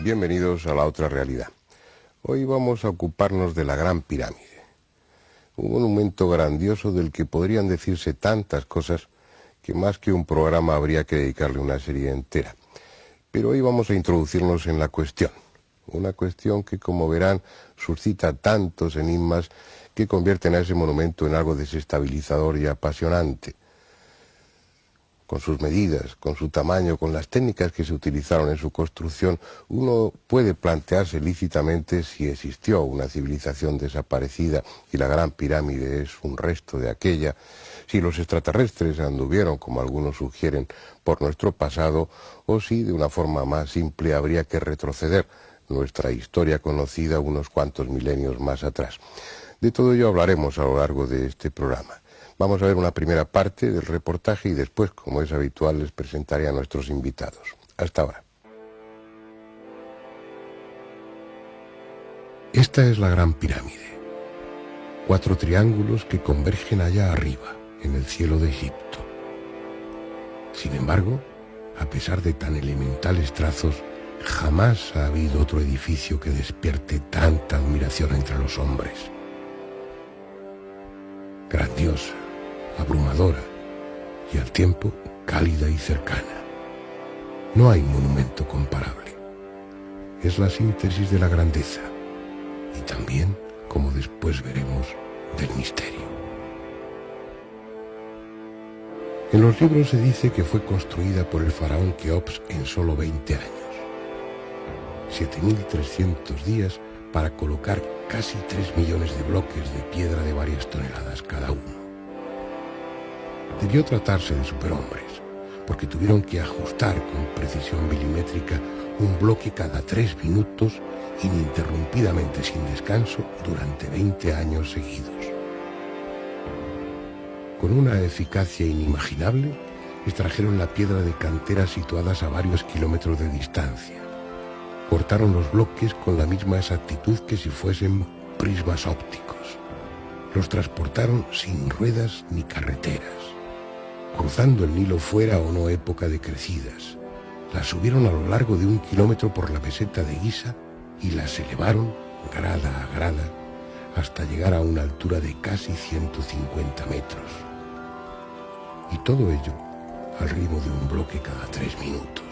Bienvenidos a La Otra Realidad. Hoy vamos a ocuparnos de la Gran Pirámide, un monumento grandioso del que podrían decirse tantas cosas que más que un programa habría que dedicarle una serie entera. Pero hoy vamos a introducirnos en la cuestión, una cuestión que, como verán, suscita tantos enigmas que convierten a ese monumento en algo desestabilizador y apasionante. Con sus medidas, con su tamaño, con las técnicas que se utilizaron en su construcción, uno puede plantearse lícitamente si existió una civilización desaparecida y la Gran Pirámide es un resto de aquella, si los extraterrestres anduvieron, como algunos sugieren, por nuestro pasado, o si, de una forma más simple, habría que retroceder nuestra historia conocida unos cuantos milenios más atrás. De todo ello hablaremos a lo largo de este programa. Vamos a ver una primera parte del reportaje y después, como es habitual, les presentaré a nuestros invitados. Hasta ahora. Esta es la Gran Pirámide. 4 triángulos que convergen allá arriba, en el cielo de Egipto. Sin embargo, a pesar de tan elementales trazos, jamás ha habido otro edificio que despierte tanta admiración entre los hombres. Grandiosa, abrumadora y al tiempo cálida y cercana. No hay monumento comparable. Es la síntesis de la grandeza y también, como después veremos, del misterio. En los libros se dice que fue construida por el faraón Keops en solo 20 años. 7.300 días para colocar casi 3 millones de bloques de piedra de varias toneladas cada uno. Debió tratarse de superhombres, porque tuvieron que ajustar con precisión milimétrica un bloque cada 3 minutos ininterrumpidamente sin descanso durante 20 años seguidos. Con una eficacia inimaginable, extrajeron la piedra de canteras situadas a varios kilómetros de distancia. Cortaron los bloques con la misma exactitud que si fuesen prismas ópticos. Los transportaron sin ruedas ni carreteras, cruzando el Nilo fuera o no época de crecidas. Las subieron a lo largo de 1 kilómetro por la meseta de Giza y las elevaron grada a grada hasta llegar a una altura de casi 150 metros. Y todo ello al ritmo de un bloque cada 3 minutos.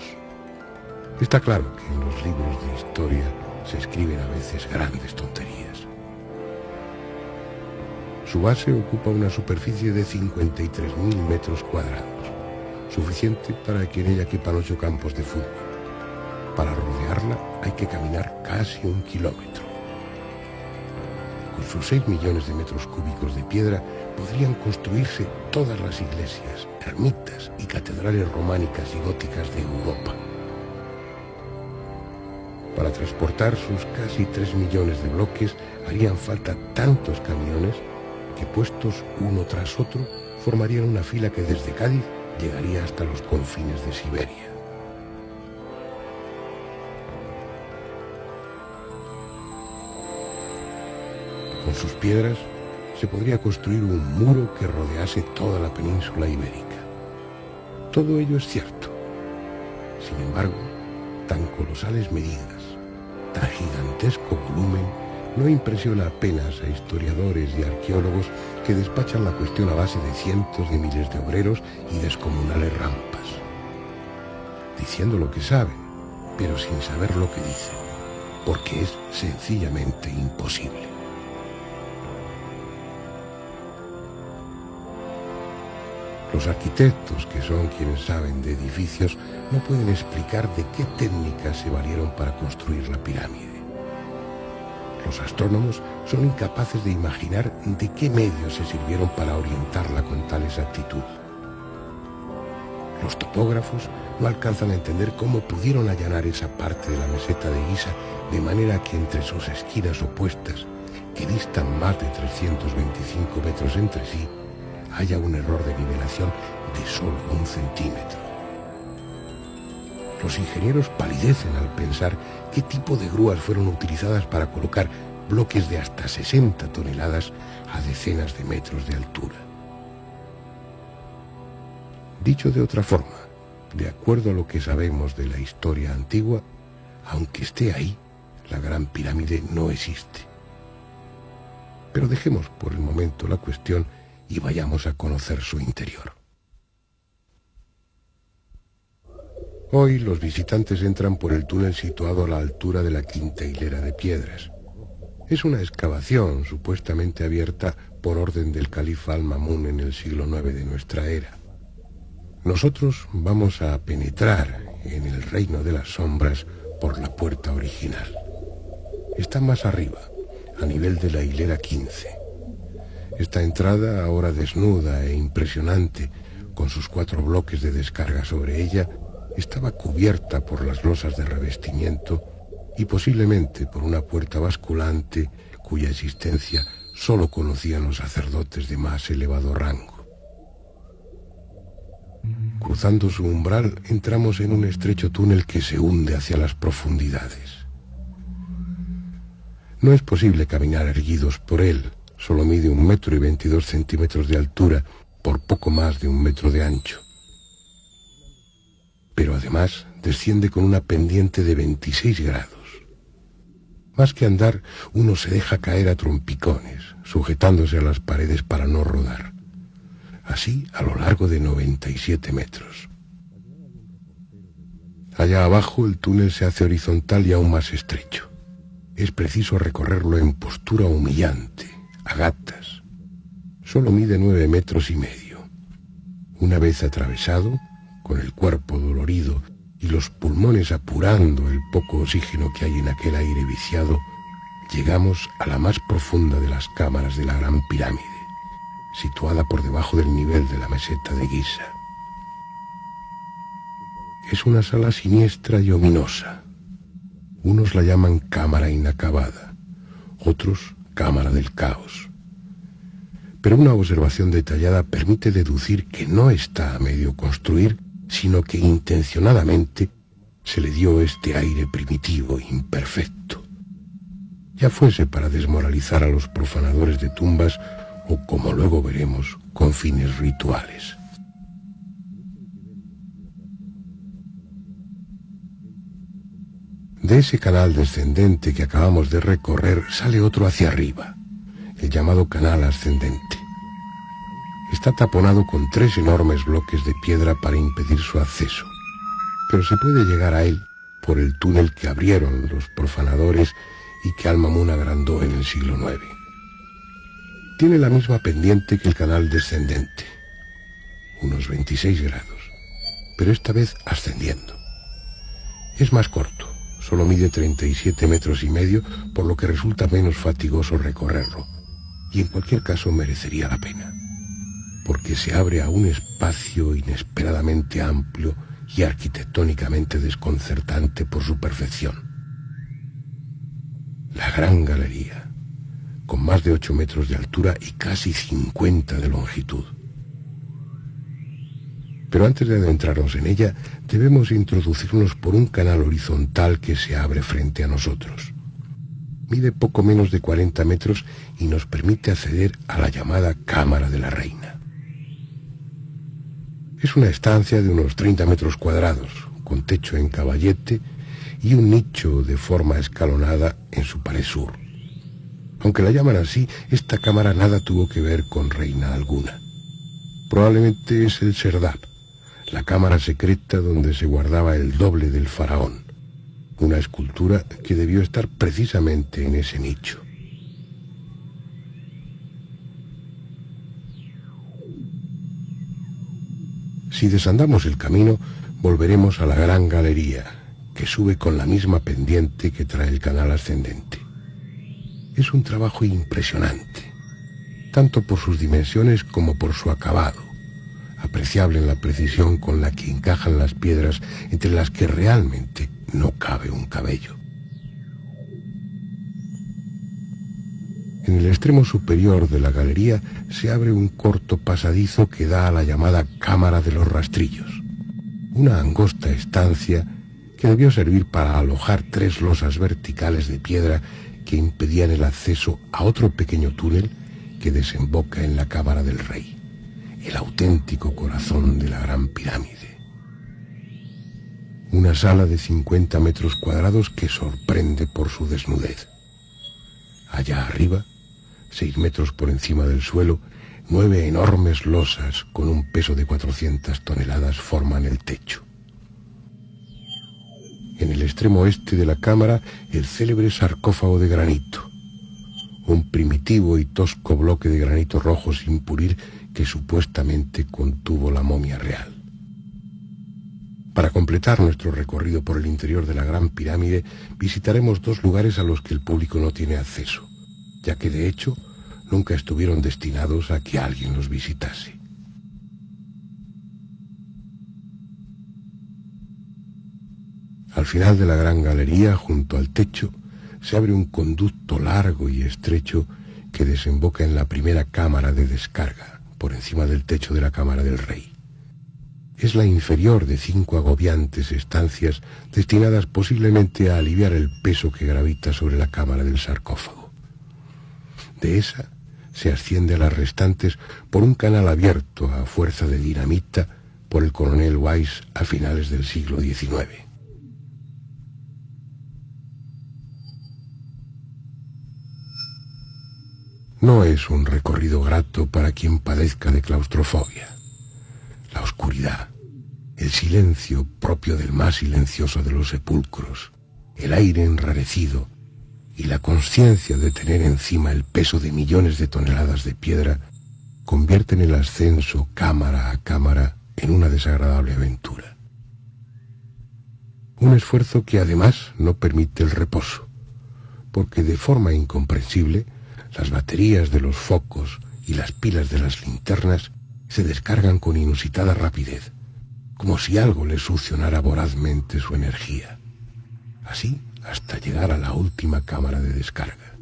Está claro que en los libros de historia se escriben a veces grandes tonterías. Su base ocupa una superficie de 53.000 metros cuadrados, suficiente para que en ella quepan 8 campos de fútbol. Para rodearla hay que caminar casi 1 kilómetro. Con sus 6 millones de metros cúbicos de piedra podrían construirse todas las iglesias, ermitas y catedrales románicas y góticas de Europa. Para transportar sus casi 3 millones de bloques harían falta tantos camiones que, puestos uno tras otro, formarían una fila que desde Cádiz llegaría hasta los confines de Siberia. Con sus piedras se podría construir un muro que rodease toda la península ibérica. Todo ello es cierto. Sin embargo, tan colosales medidas, tan gigantesco volumen, no impresiona apenas a historiadores y arqueólogos que despachan la cuestión a base de cientos de miles de obreros y descomunales rampas, diciendo lo que saben, pero sin saber lo que dicen, porque es sencillamente imposible. Los arquitectos, que son quienes saben de edificios, no pueden explicar de qué técnicas se valieron para construir la pirámide. Los astrónomos son incapaces de imaginar de qué medios se sirvieron para orientarla con tal exactitud. Los topógrafos no alcanzan a entender cómo pudieron allanar esa parte de la meseta de Giza de manera que entre sus esquinas opuestas, que distan más de 325 metros entre sí, haya un error de nivelación de solo 1 centímetro. Los ingenieros palidecen al pensar qué tipo de grúas fueron utilizadas para colocar bloques de hasta 60 toneladas a decenas de metros de altura. Dicho de otra forma, de acuerdo a lo que sabemos de la historia antigua, Aunque esté ahí, la Gran Pirámide no existe. Pero dejemos por el momento la cuestión y vayamos a conocer su interior. Hoy los visitantes entran por el túnel situado a la altura de la quinta hilera de piedras. Es una excavación supuestamente abierta por orden del califa Al-Ma'mún en el siglo IX de nuestra era. Nosotros vamos a penetrar en el reino de las sombras por la puerta original. Está más arriba, a nivel de la hilera 15. Esta entrada, ahora desnuda e impresionante, con sus 4 bloques de descarga sobre ella, estaba cubierta por las losas de revestimiento y posiblemente por una puerta basculante cuya existencia solo conocían los sacerdotes de más elevado rango. Cruzando su umbral, entramos en un estrecho túnel que se hunde hacia las profundidades. No es posible caminar erguidos por él, solo mide 1,22 metros de altura por poco más de 1 metro de ancho. Pero además desciende con una pendiente de 26 grados. Más que andar, uno se deja caer a trompicones, sujetándose a las paredes para no rodar. Así a lo largo de 97 metros. Allá abajo el túnel se hace horizontal y aún más estrecho. Es preciso recorrerlo en postura humillante, a gatas. Solo mide 9,5 metros. Una vez atravesado, con el cuerpo dolorido y los pulmones apurando el poco oxígeno que hay en aquel aire viciado, llegamos a la más profunda de las cámaras de la Gran Pirámide, situada por debajo del nivel de la meseta de Giza. Es una sala siniestra y ominosa. Unos la llaman cámara inacabada, otros cámara del caos. Pero una observación detallada permite deducir que no está a medio construir, sino que intencionadamente se le dio este aire primitivo e imperfecto. Ya fuese para desmoralizar a los profanadores de tumbas o, como luego veremos, con fines rituales. De ese canal descendente que acabamos de recorrer sale otro hacia arriba, el llamado canal ascendente. Está taponado con 3 enormes bloques de piedra para impedir su acceso, pero se puede llegar a él por el túnel que abrieron los profanadores y que Al-Ma'mún agrandó en el siglo IX. Tiene la misma pendiente que el canal descendente, unos 26 grados, pero esta vez ascendiendo. Es más corto, solo mide 37,5 metros, por lo que resulta menos fatigoso recorrerlo, y en cualquier caso merecería la pena, porque se abre a un espacio inesperadamente amplio y arquitectónicamente desconcertante por su perfección. La Gran Galería, con más de 8 metros de altura y casi 50 de longitud. Pero antes de adentrarnos en ella, debemos introducirnos por un canal horizontal que se abre frente a nosotros. Mide poco menos de 40 metros y nos permite acceder a la llamada Cámara de la Reina. Es una estancia de unos 30 metros cuadrados, con techo en caballete y un nicho de forma escalonada en su pared sur. Aunque la llaman así, esta cámara nada tuvo que ver con reina alguna. Probablemente es el Serdab, la cámara secreta donde se guardaba el doble del faraón, una escultura que debió estar precisamente en ese nicho. Si desandamos el camino, volveremos a la Gran Galería, que sube con la misma pendiente que trae el canal ascendente. Es un trabajo impresionante, tanto por sus dimensiones como por su acabado, apreciable en la precisión con la que encajan las piedras entre las que realmente no cabe un cabello. En el extremo superior de la galería se abre un corto pasadizo que da a la llamada Cámara de los Rastrillos, una angosta estancia que debió servir para alojar 3 losas verticales de piedra que impedían el acceso a otro pequeño túnel que desemboca en la Cámara del Rey, el auténtico corazón de la Gran Pirámide. Una sala de 50 metros cuadrados que sorprende por su desnudez. Allá arriba, 6 metros por encima del suelo, 9 enormes losas con un peso de 400 toneladas forman el techo. En el extremo este de la cámara, el célebre sarcófago de granito, un primitivo y tosco bloque de granito rojo sin pulir que supuestamente contuvo la momia real. Para completar nuestro recorrido por el interior de la Gran Pirámide, visitaremos 2 lugares a los que el público no tiene acceso, ya que de hecho nunca estuvieron destinados a que alguien los visitase. Al final de la gran galería, junto al techo, se abre un conducto largo y estrecho que desemboca en la primera cámara de descarga, por encima del techo de la cámara del rey. Es la inferior de 5 agobiantes estancias destinadas posiblemente a aliviar el peso que gravita sobre la cámara del sarcófago. De esa se asciende a las restantes por un canal abierto a fuerza de dinamita por el coronel Weiss a finales del siglo XIX. No es un recorrido grato para quien padezca de claustrofobia. La oscuridad, el silencio propio del más silencioso de los sepulcros, el aire enrarecido y la consciencia de tener encima el peso de millones de toneladas de piedra convierten el ascenso cámara a cámara en una desagradable aventura. Un esfuerzo que además no permite el reposo, porque de forma incomprensible las baterías de los focos y las pilas de las linternas se descargan con inusitada rapidez, como si algo les succionara vorazmente su energía. Así hasta llegar a la última cámara de descarga.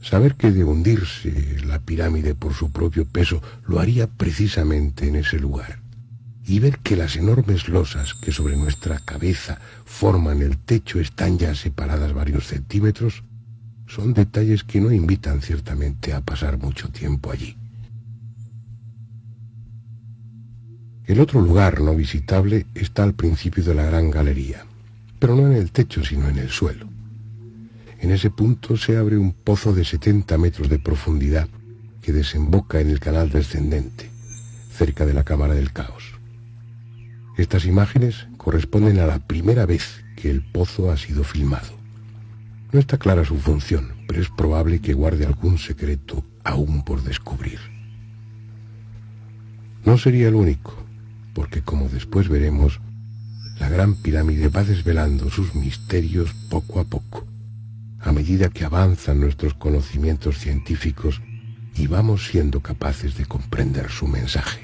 Saber que de hundirse la pirámide por su propio peso lo haría precisamente en ese lugar, y ver que las enormes losas que sobre nuestra cabeza forman el techo están ya separadas varios centímetros, son detalles que no invitan ciertamente a pasar mucho tiempo allí. El otro lugar no visitable está al principio de la gran galería, pero no en el techo sino en el suelo. En ese punto se abre un pozo de 70 metros de profundidad que desemboca en el canal descendente, cerca de la Cámara del Caos. Estas imágenes corresponden a la primera vez que el pozo ha sido filmado. No está clara su función, pero es probable que guarde algún secreto aún por descubrir. No sería el único, porque como después veremos, la Gran Pirámide va desvelando sus misterios poco a poco, a medida que avanzan nuestros conocimientos científicos y vamos siendo capaces de comprender su mensaje.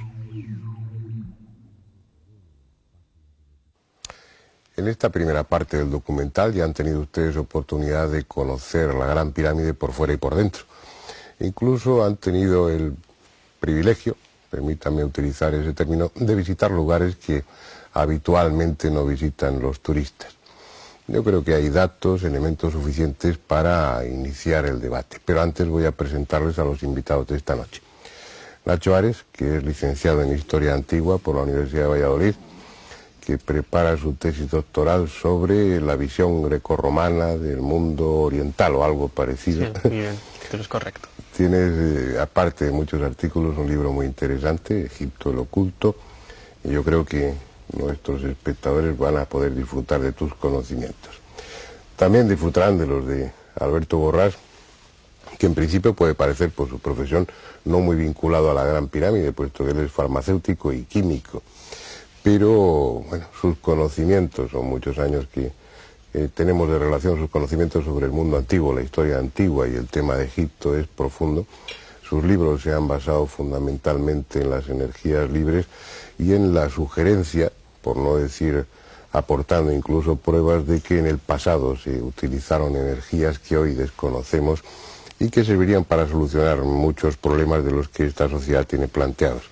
En esta primera parte del documental ya han tenido ustedes oportunidad de conocer la Gran Pirámide por fuera y por dentro. Incluso han tenido el privilegio, permítanme utilizar ese término, de visitar lugares que habitualmente no visitan los turistas. Yo creo que hay datos, elementos suficientes para iniciar el debate, pero antes voy a presentarles a los invitados de esta noche. Nacho Ares, que es licenciado en Historia Antigua por la Universidad de Valladolid, que prepara su tesis doctoral sobre la visión grecorromana del mundo oriental o algo parecido. Sí, bien, esto es correcto. Tienes, aparte de muchos artículos, un libro muy interesante, Egipto el Oculto, y yo creo que nuestros espectadores van a poder disfrutar de tus conocimientos. También disfrutarán de los de Alberto Borrás, que en principio puede parecer por su profesión no muy vinculado a la Gran Pirámide, puesto que él es farmacéutico y químico. Pero, bueno, sus conocimientos, son muchos años que tenemos de relación, sus conocimientos sobre el mundo antiguo, la historia antigua y el tema de Egipto es profundo. Sus libros se han basado fundamentalmente en las energías libres y en la sugerencia, por no decir aportando incluso pruebas de que en el pasado se utilizaron energías que hoy desconocemos y que servirían para solucionar muchos problemas de los que esta sociedad tiene planteados.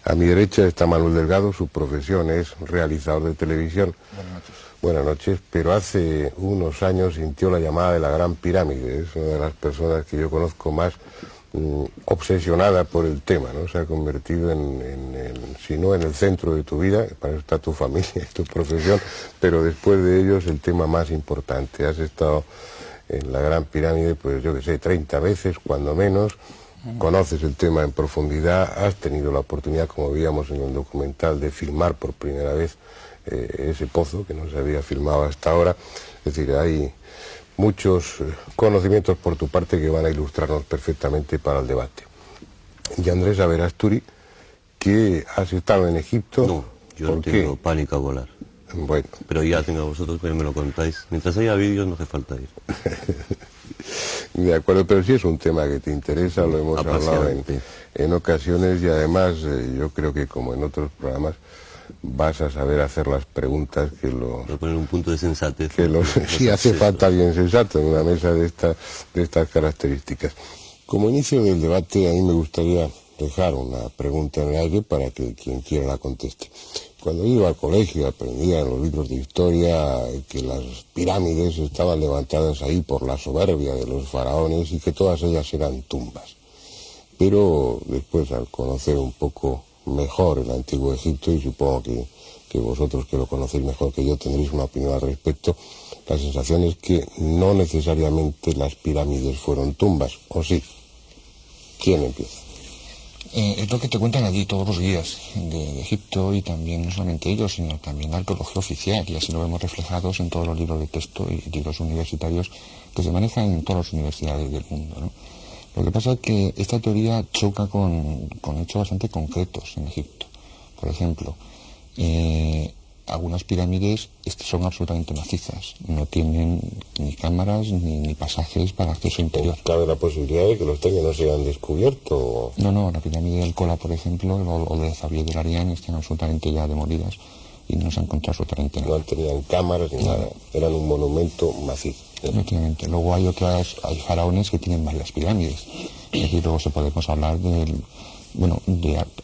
A mi derecha está Manuel Delgado, su profesión es realizador de televisión. Buenas noches. Buenas noches, pero hace unos años sintió la llamada de la Gran Pirámide. Es una de las personas que yo conozco más obsesionada por el tema, ¿no? Se ha convertido si no en el centro de tu vida, para eso está tu familia y tu profesión, pero después de ello es el tema más importante. Has estado en la Gran Pirámide, pues yo que sé, 30 veces, cuando menos, conoces el tema en profundidad, has tenido la oportunidad, como veíamos en el documental, de filmar por primera vez ese pozo que no se había filmado hasta ahora. Es decir, hay muchos conocimientos por tu parte que van a ilustrarnos perfectamente para el debate. Y Andrés Aberasturi, que has estado en Egipto. No, yo no tengo pánico a volar. Bueno. Pero ya tengo vosotros, pero me lo contáis. Mientras haya vídeos no hace falta ir. De acuerdo, pero sí es un tema que te interesa, lo hemos hablado en ocasiones, y además yo creo que, como en otros programas, vas a saber hacer las preguntas que los... Voy a poner un punto de sensatez. Sí hace falta bien sensato en una mesa de estas características. Como inicio del debate, a mí me gustaría dejar una pregunta en el aire para que quien quiera la conteste. Cuando iba al colegio aprendía en los libros de historia que las pirámides estaban levantadas ahí por la soberbia de los faraones y que todas ellas eran tumbas. Pero después, al conocer un poco mejor el antiguo Egipto, y supongo que vosotros, que lo conocéis mejor que yo, tendréis una opinión al respecto, la sensación es que no necesariamente las pirámides fueron tumbas, ¿o sí? ¿Quién empieza? Es lo que te cuentan allí todos los guías de Egipto, y también no solamente ellos, sino también la arqueología oficial, y así lo vemos reflejados en todos los libros de texto y libros universitarios que se manejan en todas las universidades del mundo, ¿no? Lo que pasa es que esta teoría choca con hechos bastante concretos en Egipto. Por ejemplo, algunas pirámides son absolutamente macizas, no tienen ni cámaras ni pasajes para acceso interior. ¿Cabe la posibilidad de que los techos no se hayan descubierto? No, la pirámide del Kola, por ejemplo, o de Xavier del Arián, están absolutamente ya demolidas y no se ha encontrado absolutamente nada. No tenían cámaras ni nada, eran un monumento macizo. Efectivamente. Luego hay faraones que tienen varias pirámides. Es decir, luego podemos hablar de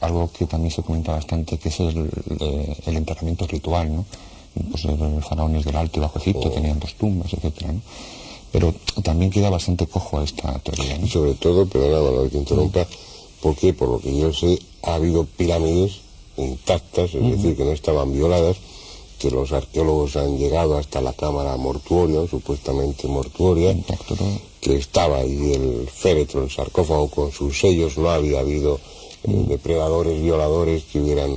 algo que también se comenta bastante, que es el enterramiento ritual, ¿no? Pues los faraones del Alto y Bajo Egipto tenían 2 tumbas, etcétera, ¿no? Pero también queda bastante cojo a esta teoría, ¿no? Y sobre todo, perdona que te interrumpa, porque por lo que yo sé, ha habido pirámides intactas, es decir, que no estaban violadas, que los arqueólogos han llegado hasta la cámara mortuoria, supuestamente mortuoria, que estaba ahí el féretro, el sarcófago con sus sellos, no había habido depredadores, violadores que hubieran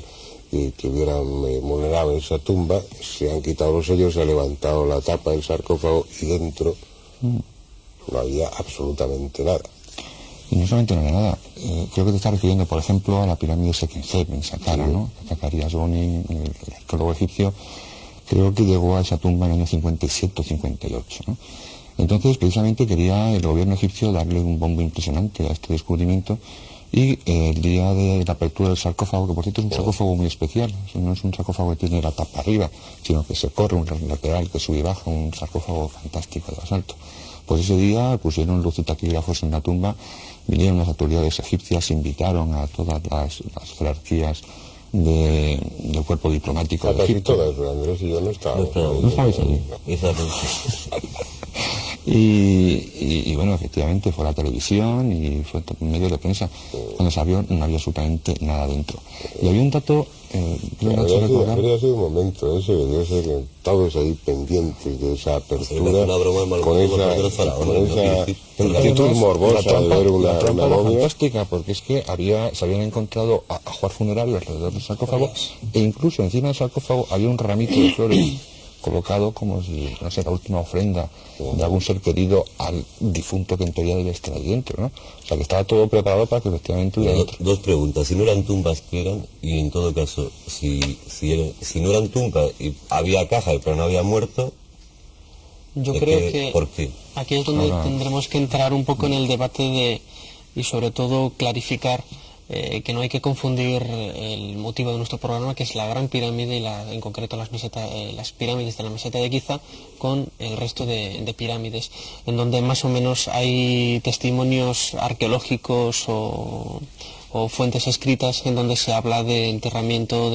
vulnerado esa tumba. Se han quitado los sellos, se ha levantado la tapa del sarcófago y dentro no había absolutamente nada. Y no solamente no había nada, creo que te estás refiriendo, por ejemplo, a la pirámide Sekenheb en Saqqara, ¿no? Zacarías Boni, el arqueólogo egipcio, creo que llegó a esa tumba en el año 57 o 58, ¿no? Entonces, precisamente quería el gobierno egipcio darle un bombo impresionante a este descubrimiento, y el día de la apertura del sarcófago, que por cierto es un sarcófago muy especial, no es un sarcófago que tiene la tapa arriba, sino que se corre un lateral que sube y baja, un sarcófago fantástico de basalto. Pues ese día pusieron luz y taquígrafos en la tumba, vinieron las autoridades egipcias, invitaron a todas las jerarquías del cuerpo diplomático de Egipto. Todas, Andrés y yo no estábamos. No estabais allí. Y bueno, efectivamente fue la televisión y fue medio de prensa. Cuando se abrió no había absolutamente nada dentro. Y había un dato, habría sido un momento ese, debió ser que todos ahí pendientes de esa apertura, con esa inquietud morbosa de ver una momia fantástica, porque es que se habían encontrado ajuar funerario alrededor del sarcófago, e incluso encima del sarcófago había un ramito de flores colocado como si, no sé, la última ofrenda de algún ser querido al difunto que en teoría debe estar ahí dentro, ¿no? O sea, que estaba todo preparado para que efectivamente hubiera dentro. 2 preguntas. Si no eran tumbas, ¿qué eran? Y en todo caso, si no eran tumbas y había caja pero no había muerto, yo creo que ¿por qué? Aquí es donde tendremos que entrar un poco en el debate y sobre todo clarificar que no hay que confundir el motivo de nuestro programa, que es la Gran Pirámide y en concreto las pirámides de la meseta de Giza, con el resto de pirámides, en donde más o menos hay testimonios arqueológicos o fuentes escritas en donde se habla de enterramiento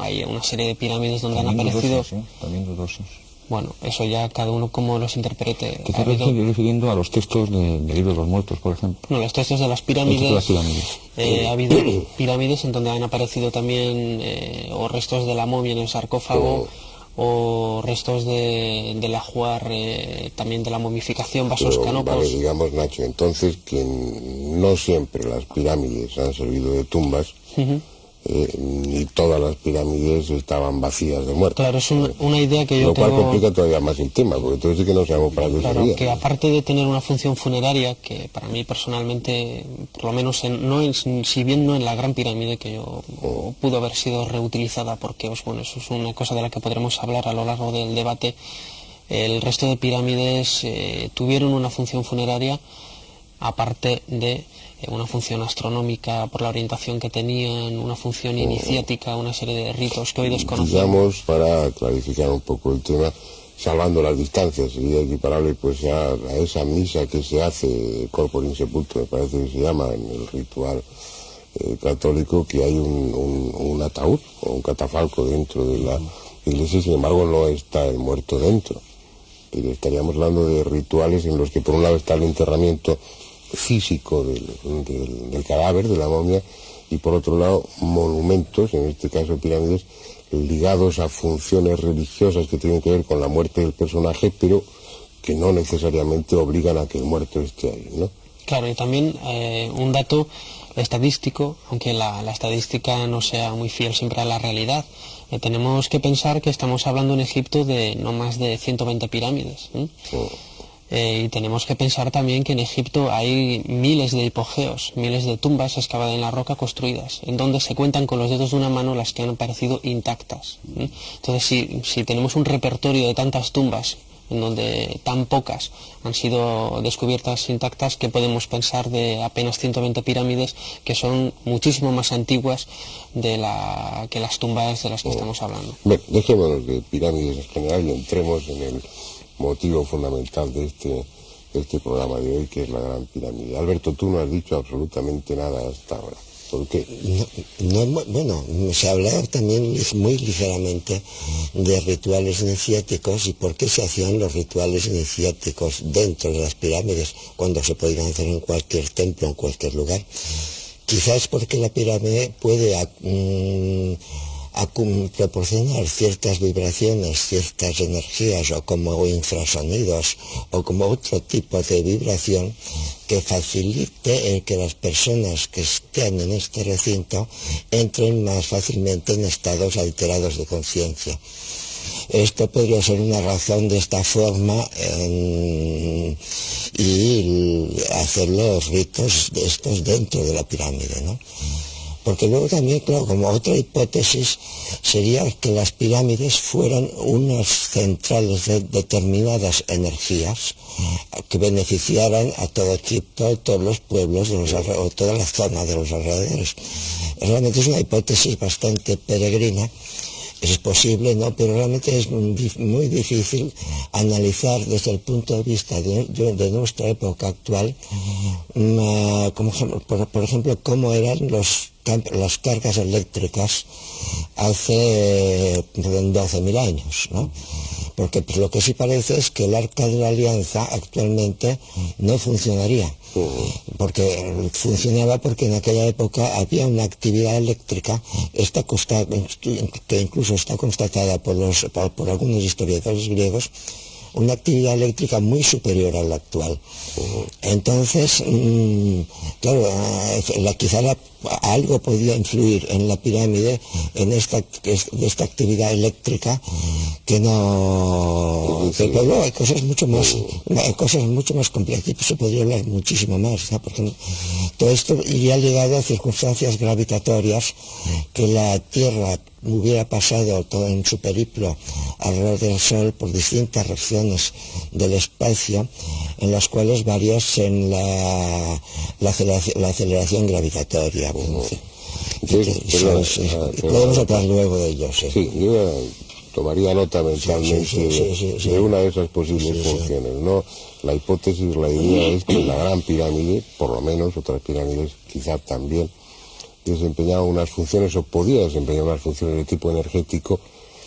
hay una serie de pirámides donde también han aparecido también dudosos. bueno, eso ya cada uno como los interprete. ¿Te estás refiriendo a los textos del libro de los muertos, por ejemplo? No, los textos de las pirámides. Ha habido pirámides en donde han aparecido también o restos de la momia en el sarcófago, o restos del ajuar, también de la momificación, vasos canopos. Vale, digamos, Nacho, entonces que no siempre las pirámides han servido de tumbas, ni todas las pirámides estaban vacías de muertos. Claro, es una idea que yo tengo... Lo cual complica todavía más el tema, porque entonces sí que no sabemos para qué claro, sería. Que aparte de tener una función funeraria, que para mí personalmente, por lo menos si bien no en la Gran Pirámide, que yo pudo haber sido reutilizada, porque pues, bueno, eso es una cosa de la que podremos hablar a lo largo del debate, el resto de pirámides tuvieron una función funeraria, aparte de una función astronómica por la orientación que tenían, una función iniciática, una serie de ritos que hoy desconocemos. Digamos, para clarificar un poco el tema, salvando las distancias, sería equiparable pues a esa misa que se hace corpore insepulto, me parece que se llama en el ritual católico, que hay un ataúd o un catafalco dentro de la iglesia, sin embargo no está el muerto dentro. Y estaríamos hablando de rituales en los que por un lado está el enterramiento físico del cadáver, de la momia, y por otro lado monumentos, en este caso pirámides, ligados a funciones religiosas que tienen que ver con la muerte del personaje, pero que no necesariamente obligan a que el muerto esté ahí, ¿no? Claro, y también un dato estadístico, aunque la estadística no sea muy fiel siempre a la realidad, tenemos que pensar que estamos hablando en Egipto de no más de 120 pirámides. Y tenemos que pensar también que en Egipto hay miles de hipogeos, miles de tumbas excavadas en la roca construidas, en donde se cuentan con los dedos de una mano las que han aparecido intactas. Entonces, si tenemos un repertorio de tantas tumbas, en donde tan pocas han sido descubiertas intactas, ¿qué podemos pensar de apenas 120 pirámides que son muchísimo más antiguas que las tumbas de las que estamos hablando? Bueno, dejémonos de pirámides en general y entremos en el motivo fundamental de este programa de hoy, que es la Gran Pirámide. Alberto, tú no has dicho absolutamente nada hasta ahora. ¿Por qué? Bueno, se ha hablado también muy ligeramente de rituales iniciáticos y por qué se hacían los rituales iniciáticos dentro de las pirámides cuando se podían hacer en cualquier templo, en cualquier lugar. Quizás porque la pirámide puede proporcionar ciertas vibraciones, ciertas energías o como infrasonidos o como otro tipo de vibración que facilite el que las personas que estén en este recinto entren más fácilmente en estados alterados de conciencia. Esto podría ser una razón de esta forma y hacer los ritos de estos dentro de la pirámide, ¿no? Porque luego también, claro, como otra hipótesis sería que las pirámides fueran unas centrales de determinadas energías que beneficiaran a todo Egipto, a todos los pueblos o toda la zona de los alrededores. Realmente es una hipótesis bastante peregrina. Es posible, ¿no? Pero realmente es muy difícil analizar desde el punto de vista de nuestra época actual, por ejemplo, cómo eran las cargas eléctricas hace 12.000 años, ¿no? Porque pues, lo que sí parece es que el Arca de la Alianza actualmente no funcionaría. Porque funcionaba porque en aquella época había una actividad eléctrica que incluso está constatada por algunos historiadores griegos, una actividad eléctrica muy superior a la actual. Entonces, claro, quizá algo podía influir en la pirámide, en esta actividad eléctrica, que no... Pero luego hay cosas mucho más complejas, y se podría hablar muchísimo más, ¿no? Porque todo esto iría ligado a circunstancias gravitatorias, que la Tierra hubiera pasado todo en su periplo alrededor del Sol por distintas regiones del espacio, en las cuales variasen la aceleración gravitatoria. Podemos hablar luego de ello. Sí, yo tomaría nota mentalmente de una de esas posibles funciones, ¿no? La hipótesis, la idea es que la Gran Pirámide, por lo menos otras pirámides quizá también, desempeñaba unas funciones o podía desempeñar unas funciones de tipo energético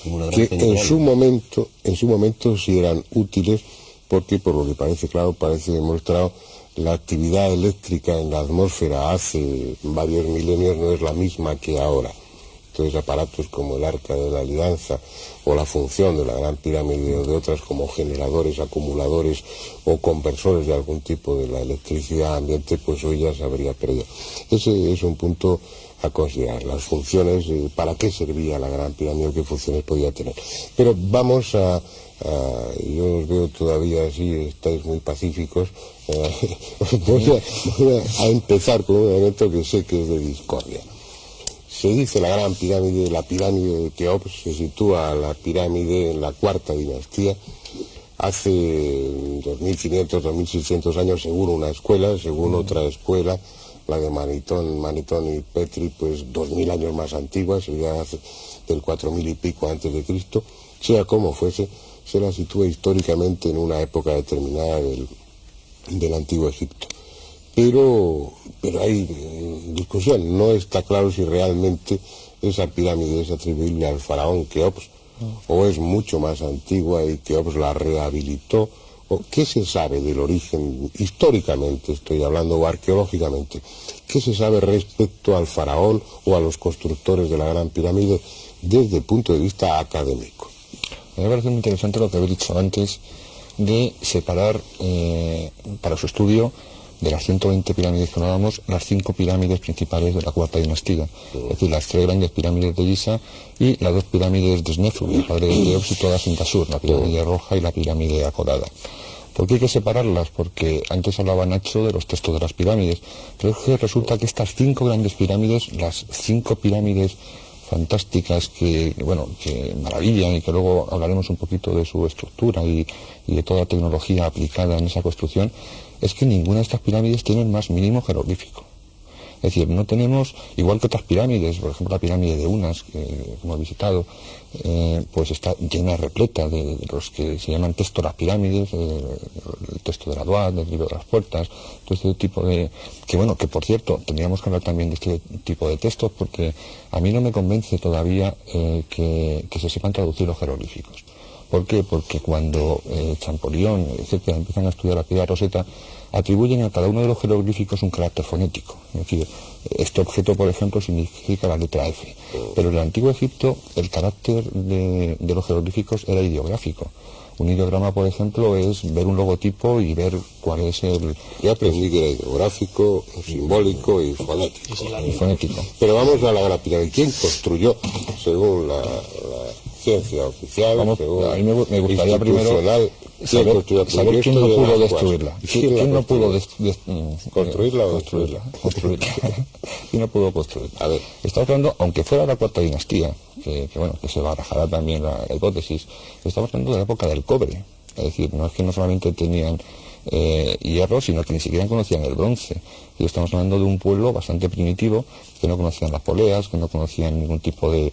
como una gran que central. en su momento sí eran útiles, porque por lo que parece claro, parece demostrado, la actividad eléctrica en la atmósfera hace varios milenios no es la misma que ahora. Entonces aparatos como el Arca de la Alianza o la función de la Gran Pirámide o de otras como generadores, acumuladores o conversores de algún tipo de la electricidad ambiente, pues hoy ya se habría perdido. Ese es un punto a considerar, las funciones, para qué servía la Gran Pirámide, qué funciones podía tener. Pero vamos yo os veo todavía así, estáis muy pacíficos. Voy a empezar con un elemento que sé que es de discordia. Se dice la Gran Pirámide, la pirámide de Keops, se sitúa la pirámide en la cuarta dinastía, hace 2.500, 2.600 años, según una escuela, según otra escuela, la de Manitón y Petri, pues 2.000 años más antigua, sería del 4.000 y pico antes de Cristo. Sea como fuese, se la sitúa históricamente en una época determinada del Antiguo Egipto. Pero hay discusión, no está claro si realmente esa pirámide es atribuible al faraón Keops o es mucho más antigua y Keops la rehabilitó. ¿O qué se sabe del origen, históricamente estoy hablando, o arqueológicamente? ¿Qué se sabe respecto al faraón o a los constructores de la Gran Pirámide desde el punto de vista académico? Me parece muy interesante lo que habéis dicho antes de separar para su estudio de las 120 pirámides que hablábamos, las 5 pirámides principales de la cuarta dinastía, es decir, las 3 grandes pirámides de Giza y las 2 pirámides de Snefer, el padre de Keops, y todas en Tasur, la pirámide roja y la pirámide acodada. ¿Por qué hay que separarlas? Porque antes hablaba Nacho de los textos de las pirámides, pero es que resulta que estas 5 grandes pirámides, las 5 pirámides fantásticas que maravillan y que luego hablaremos un poquito de su estructura y de toda tecnología aplicada en esa construcción, es que ninguna de estas pirámides tiene el más mínimo jeroglífico. Es decir, no tenemos, igual que otras pirámides, por ejemplo la pirámide de Unas, que hemos visitado, pues está llena, repleta de los que se llaman texto de las pirámides, el texto de la Duat, del libro de las puertas, todo este tipo de... que por cierto, tendríamos que hablar también de este tipo de textos, porque a mí no me convence todavía que se sepan traducir los jeroglíficos. ¿Por qué? Porque cuando Champollion, etcétera, empiezan a estudiar la piedra Rosetta, atribuyen a cada uno de los jeroglíficos un carácter fonético. Es decir, este objeto, por ejemplo, significa la letra F. Pero en el Antiguo Egipto el carácter de los jeroglíficos era ideográfico. Un ideograma, por ejemplo, es ver un logotipo y ver cuál es el... Yo aprendí que era ideográfico, simbólico y fonético. Pero vamos a la Gran Pirámide. ¿Quién construyó, según la ciencia oficial, a mí me gustaría primero saber quién no pudo destruirla. ¿Quién no pudo construirla? ¿Quién no pudo construirla? A ver. Estamos hablando, aunque fuera la cuarta dinastía, que se barajará también la hipótesis, estamos hablando de la época del cobre. Es decir, no es que no solamente tenían hierro, sino que ni siquiera conocían el bronce. Y estamos hablando de un pueblo bastante primitivo, que no conocían las poleas, que no conocían ningún tipo de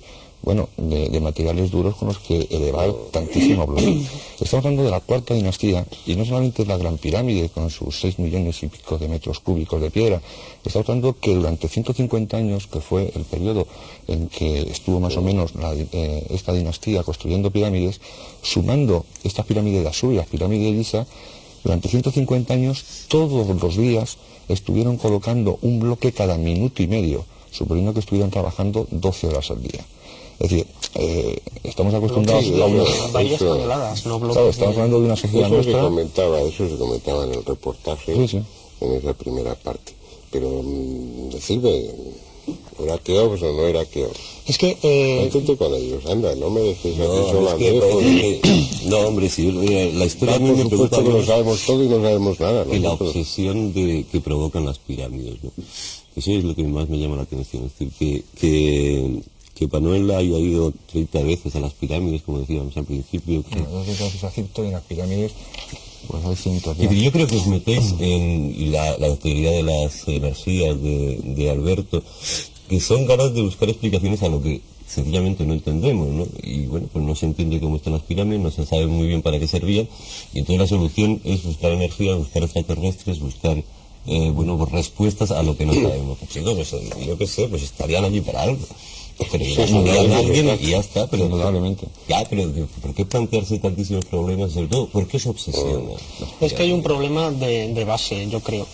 materiales duros con los que elevar tantísimo bloque. Estamos hablando de la cuarta dinastía, y no solamente la Gran Pirámide con sus 6 millones y pico de metros cúbicos de piedra. Estamos hablando que durante 150 años, que fue el periodo en que estuvo más o menos esta dinastía construyendo pirámides, sumando estas pirámides de Asur y las pirámides de Giza, durante 150 años todos los días estuvieron colocando un bloque cada minuto y medio, suponiendo que estuvieran trabajando 12 horas al día. Es decir, estamos acostumbrados a varias toneladas, no bloques. Claro, estamos hablando de una sociedad nuestra. Eso se comentaba en el reportaje, sí. En esa primera parte. Pero decirme, ¿era Keops o no era Keops? Es que... Contente con ellos, anda, no me dejes aquí sola. No, hombre, sí, la historia a mí me preocupa que lo sabemos todo y no sabemos nada. Y la obsesión que provocan las pirámides, ¿no? Eso es lo que más me llama la atención. Es decir, que Manuel haya ido 30 veces a las pirámides, como decíamos al principio. Dos veces a Egipto y en las pirámides, pues hay cientos. Y yo creo que os metéis en la teoría de las energías de Alberto, que son ganas de buscar explicaciones a lo que sencillamente no entendemos, ¿no? Y bueno, pues no se entiende cómo están las pirámides, no se sabe muy bien para qué servían, y entonces la solución es buscar energía, buscar extraterrestres, buscar pues respuestas a lo que no sabemos. Chicos, pues, yo qué sé, pues estarían allí para algo. Pero a alguien y ya está, pero indudablemente. Ya, pero ¿por qué plantearse tantísimos problemas? Sobre todo, ¿por qué se obsesiona? Es que hay un problema de base, yo creo.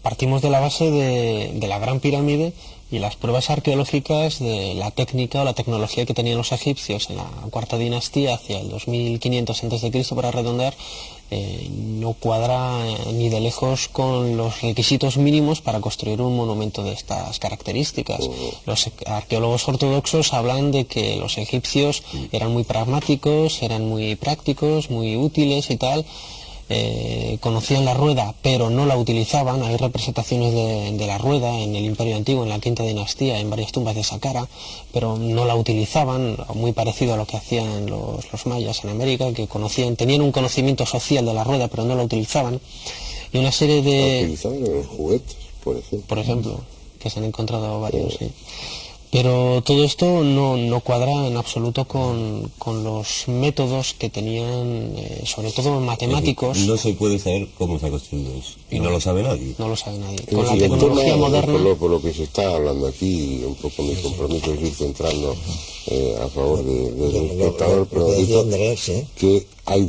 Partimos de la base de la Gran Pirámide y las pruebas arqueológicas de la técnica o la tecnología que tenían los egipcios en la cuarta dinastía hacia el 2500 a.C. para redondear, no cuadra ni de lejos con los requisitos mínimos para construir un monumento de estas características. Los arqueólogos ortodoxos hablan de que los egipcios eran muy pragmáticos, eran muy prácticos, muy útiles y tal. Conocían la rueda pero no la utilizaban. Hay representaciones de la rueda en el Imperio Antiguo, en la quinta dinastía, en varias tumbas de Saqqara, pero no la utilizaban, muy parecido a lo que hacían los mayas en América, que tenían un conocimiento social de la rueda pero no la utilizaban. Y una serie de... La utilizaban en los juguetes, por ejemplo. Por ejemplo, que se han encontrado varios, sí. Pero todo esto no cuadra en absoluto con los métodos que tenían, sobre todo matemáticos. No se puede saber cómo se ha construido eso. Y no lo sabe nadie. No lo sabe nadie. Es Con la decir, tecnología moderna... Por lo que se está hablando aquí, un poco mi compromiso es ir centrando a favor del espectador, pero digo que hay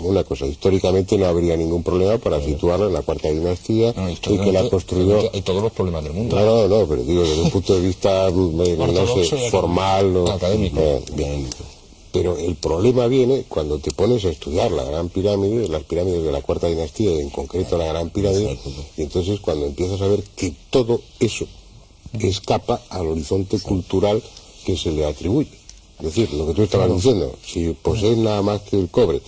una cosa, históricamente no habría ningún problema para situarla en la cuarta dinastía y que la construyó... Hay todos los problemas del mundo. No, pero digo, desde un punto de vista, no sé, formal o académico. Pero el problema viene cuando te pones a estudiar la Gran Pirámide, las pirámides de la cuarta dinastía, y en concreto la Gran Pirámide, y entonces cuando empiezas a ver que todo eso escapa al horizonte cultural que se le atribuye. Es decir, lo que tú estabas diciendo, si poseen nada más que el cobre,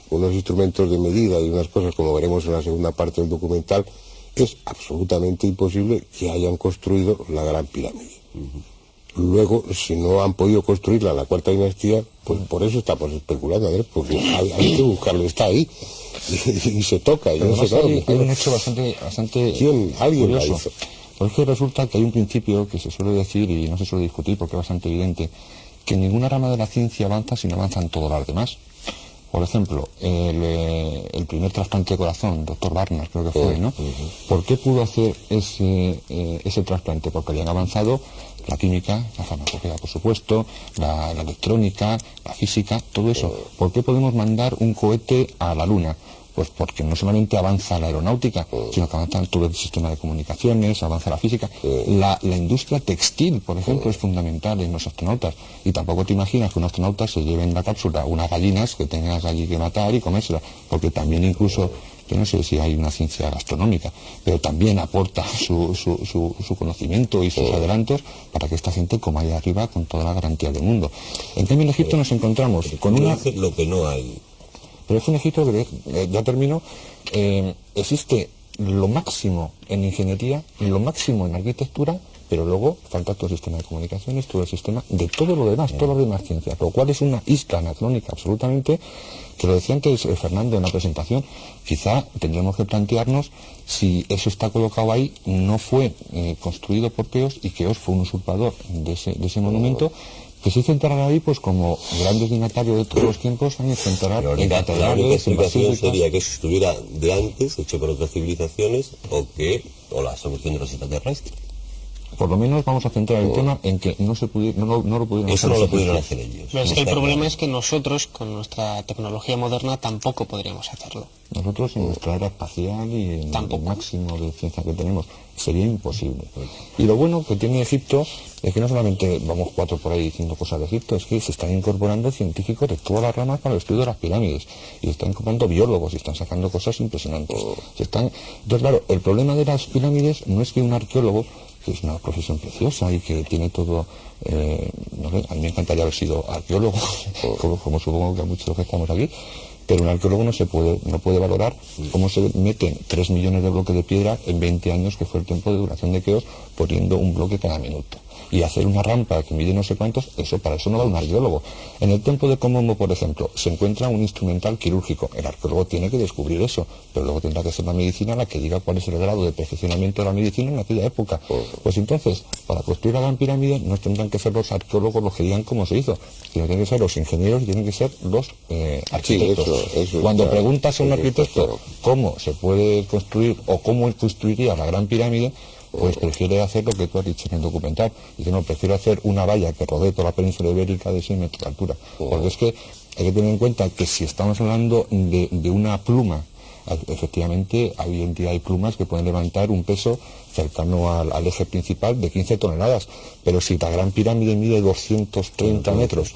unos instrumentos de medida y unas cosas, como veremos en la segunda parte del documental, es absolutamente imposible que hayan construido la Gran Pirámide. Luego, si no han podido construirla en la cuarta dinastía, pues por eso estamos especulando, a ver, porque hay que buscarlo, está ahí, y se toca, y no se sabe. Hay un hecho bastante alguien la curioso. hizo. Porque resulta que hay un principio que se suele decir y no se suele discutir porque es bastante evidente, que ninguna rama de la ciencia avanza si no avanzan todas las demás. Por ejemplo, el primer trasplante de corazón, doctor Barnas creo que fue, ¿no? ¿Por qué pudo hacer ese trasplante? Porque habían avanzado la química, la farmacología, por supuesto, la electrónica, la física, todo eso. ¿Por qué podemos mandar un cohete a la Luna? Pues porque no solamente avanza la aeronáutica, sino que avanza todo el sistema de comunicaciones, avanza la física. La industria textil, por ejemplo, es fundamental en los astronautas. Y tampoco te imaginas que un astronauta se lleve en la cápsula unas gallinas que tengas allí que matar y comérselas, porque también incluso, yo no sé si hay una ciencia gastronómica, pero también aporta su conocimiento y sus adelantos para que esta gente coma allá arriba con toda la garantía del mundo. En cambio, en Egipto nos encontramos con una... Lo que no hay. Pero es un Egipto que, ya termino, existe lo máximo en ingeniería, lo máximo en arquitectura, pero luego falta todo el sistema de comunicaciones, todo el sistema de todo lo demás, todas las demás ciencias, lo cual es una isla anacrónica absolutamente, que lo decía antes Fernando en la presentación. Quizá tendremos que plantearnos si eso está colocado ahí, no fue construido por Keops y Keops fue un usurpador de ese monumento, que se centrará ahí pues como grandes dignatarios de todos los tiempos han centrar en la catedrales, única en explicación basílicas. sería que eso estuviera de antes, hecho por otras civilizaciones, o la solución de los extraterrestres. Por lo menos vamos a centrar el tema en que no lo pudieron Eso hacer. no lo pudieron hacer ellos. Pero es que el problema es que nosotros, con nuestra tecnología moderna, tampoco podríamos hacerlo. Nosotros en nuestra era espacial y en el máximo de ciencia que tenemos sería imposible. Y lo bueno que tiene Egipto es que no solamente vamos 4 por ahí diciendo cosas de Egipto, es que se están incorporando científicos de todas las ramas para el estudio de las pirámides, y se están incorporando biólogos y están sacando cosas impresionantes. Entonces claro, el problema de las pirámides no es que un arqueólogo, que es una profesión preciosa y que tiene todo, no sé, a mí me encantaría haber sido arqueólogo, como supongo que a muchos de los que estamos aquí, pero un arqueólogo no puede valorar cómo se meten 3 millones de bloques de piedra en 20 años, que fue el tiempo de duración de Keops, poniendo un bloque cada minuto. Y hacer una rampa que mide no sé cuántos, para eso no va un arqueólogo. En el templo de Komombo, por ejemplo, se encuentra un instrumental quirúrgico. El arqueólogo tiene que descubrir eso, pero luego tendrá que ser la medicina la que diga cuál es el grado de perfeccionamiento de la medicina en aquella época. Pues entonces, para construir la Gran Pirámide no tendrán que ser los arqueólogos los que digan cómo se hizo, sino tienen que ser los ingenieros y tienen que ser los arquitectos. Cuando preguntas a un arquitecto cómo se puede construir o cómo él construiría la Gran Pirámide, pues prefiere hacer lo que tú has dicho en el documental. Dice, no, prefiero hacer una valla que rodee toda la península ibérica de 6 metros de altura. Porque es que hay que tener en cuenta que si estamos hablando de una pluma, efectivamente hoy en día hay plumas que pueden levantar un peso cercano al eje principal de 15 toneladas, pero si la Gran Pirámide mide 230 metros,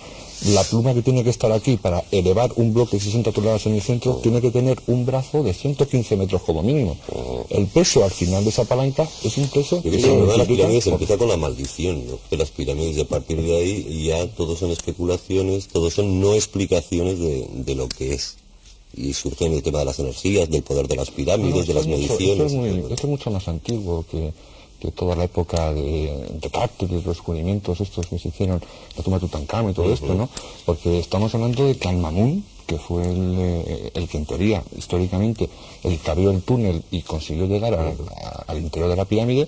la pluma que tiene que estar aquí para elevar un bloque de 60 toneladas en el centro tiene que tener un brazo de 115 metros como mínimo. El peso al final de esa palanca es un peso que las pirámides empieza con la maldición, ¿no? De las pirámides, y a partir de ahí ya todo son especulaciones, todo son no explicaciones de lo que es. Y surge el tema de las energías, del poder de las pirámides, de las mediciones. Esto es mucho más antiguo que toda la época de Táctiles, los descubrimientos estos que se hicieron, la tumba de Tutankamón y todo esto, ¿no? Porque estamos hablando de Tutankamón, que fue el que en teoría, históricamente, el que abrió el túnel y consiguió llegar al interior de la pirámide,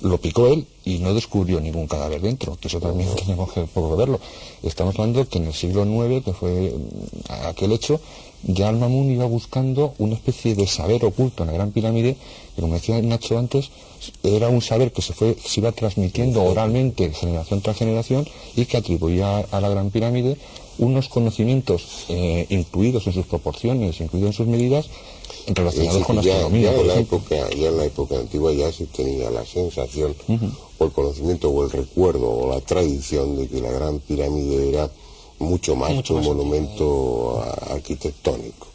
lo picó él y no descubrió ningún cadáver dentro, que eso también tenemos que poco verlo. Estamos hablando que en el siglo IX, que fue aquel hecho, ya Al-Mamun iba buscando una especie de saber oculto en la Gran Pirámide, que como decía Nacho antes, era un saber que se iba transmitiendo oralmente generación tras generación y que atribuía a la Gran Pirámide unos conocimientos incluidos en sus proporciones, incluidos en sus medidas, relacionados con la astronomía. Ya en la época antigua ya se tenía la sensación, o el conocimiento, o el recuerdo, o la tradición de que la Gran Pirámide era mucho más que un monumento arquitectónico.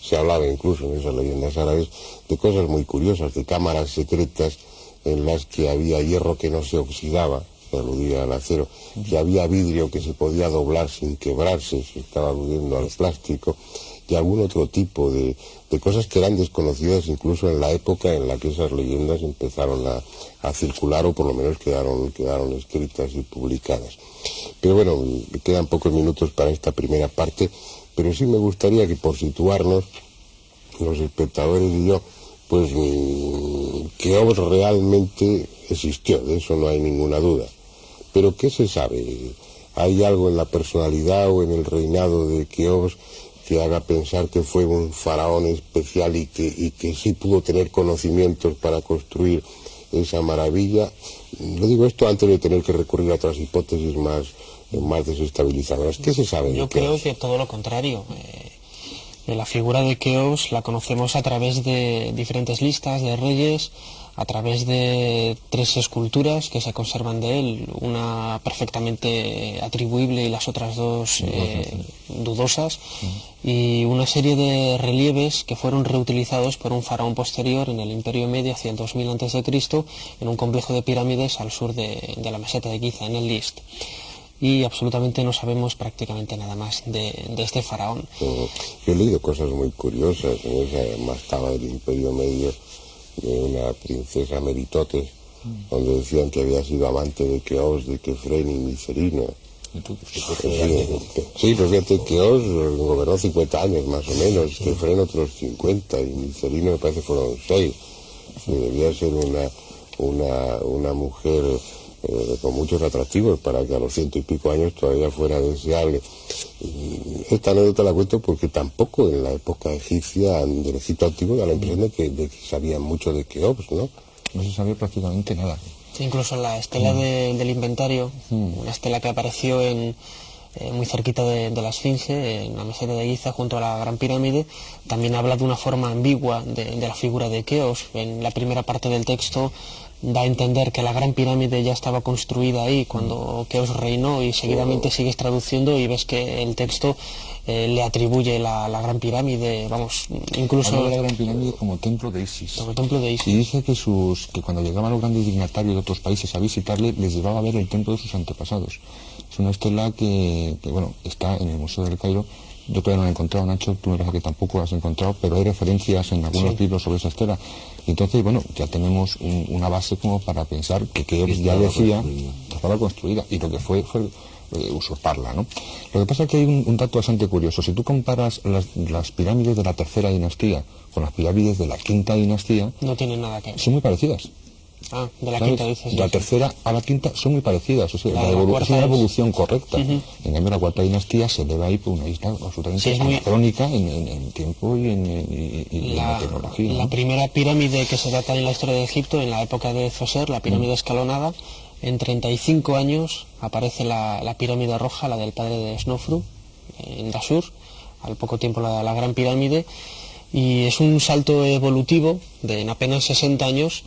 Se hablaba incluso en esas leyendas árabes de cosas muy curiosas, de cámaras secretas en las que había hierro que no se oxidaba, se aludía al acero, que había vidrio que se podía doblar sin quebrarse, se estaba aludiendo al plástico, y algún otro tipo de cosas que eran desconocidas incluso en la época en la que esas leyendas empezaron a circular, o por lo menos quedaron escritas y publicadas. Pero bueno, me quedan pocos minutos para esta primera parte, pero sí me gustaría que, por situarnos, los espectadores y yo, pues Keops realmente existió, de eso no hay ninguna duda. Pero ¿qué se sabe? ¿Hay algo en la personalidad o en el reinado de Keops que haga pensar que fue un faraón especial y que sí pudo tener conocimientos para construir esa maravilla? Lo digo esto antes de tener que recurrir a otras hipótesis más desestabilizadoras. ¿Qué se sabe de Yo creo que todo lo contrario. La figura de Keops la conocemos a través de diferentes listas de reyes, a través de 3 esculturas que se conservan de él, una perfectamente atribuible y las otras 2 dudosas, y una serie de relieves que fueron reutilizados por un faraón posterior en el Imperio Medio hacia el 2000 a.C. en un complejo de pirámides al sur de la meseta de Giza, en el List. Y absolutamente no sabemos prácticamente nada más de este faraón. Yo he leído cosas muy curiosas en esa mastaba del Imperio Medio, de una princesa Meritotes, donde decían que había sido amante de Keops, de Kefren y Micerino. Sí, pues fíjate, Keops gobernó 50 años más o menos, Kefren otros 50, y Micerino me parece fueron 6. Debía ser una mujer con muchos atractivos para que a los 100 y pico años todavía fuera deseable. Esta anécdota la cuento porque tampoco en la época egipcia del Egipto antiguo da la impresión de que sabían mucho de Keops, ¿no? No se sabía prácticamente nada. Incluso la estela del inventario, una estela que apareció muy cerquita de la Esfinge, en la meseta de Giza, junto a la Gran Pirámide, también habla de una forma ambigua de la figura de Keops. En la primera parte del texto da a entender que la Gran Pirámide ya estaba construida ahí cuando Keops reinó, y seguidamente sigues traduciendo y ves que el texto le atribuye la Gran Pirámide, vamos, incluso... Habla de la Gran Pirámide como templo de Isis. Como templo de Isis. Y dice que cuando llegaban los grandes dignatarios de otros países a visitarle, les llevaba a ver el templo de sus antepasados. Es una estela que bueno, está en el Museo del Cairo. Yo todavía no la he encontrado, Nacho, tú me parece que tampoco la has encontrado, pero hay referencias en algunos libros sobre esa estela. Y entonces, bueno, ya tenemos una base como para pensar que Keops ya decía que estaba construida, y lo que fue usurparla, ¿no? Lo que pasa es que hay un dato bastante curioso. Si tú comparas las pirámides de la tercera dinastía con las pirámides de la quinta dinastía, no tienen nada que ver. Son muy parecidas. Ah, de la ¿sabes? quinta dices. De la tercera a la quinta son muy parecidas, o sea, La la de la es cuarta una es- evolución correcta. En cambio, la cuarta dinastía se eleva ahí por una isla absolutamente Sí, es muy- anacrónica en tiempo y en la tecnología. La ¿no? primera pirámide que se data en la historia de Egipto, en la época de Zoser, la pirámide escalonada, en 35 años aparece la pirámide roja, la del padre de Snofru, en Dashur, al poco tiempo la gran pirámide, y es un salto evolutivo en apenas 60 años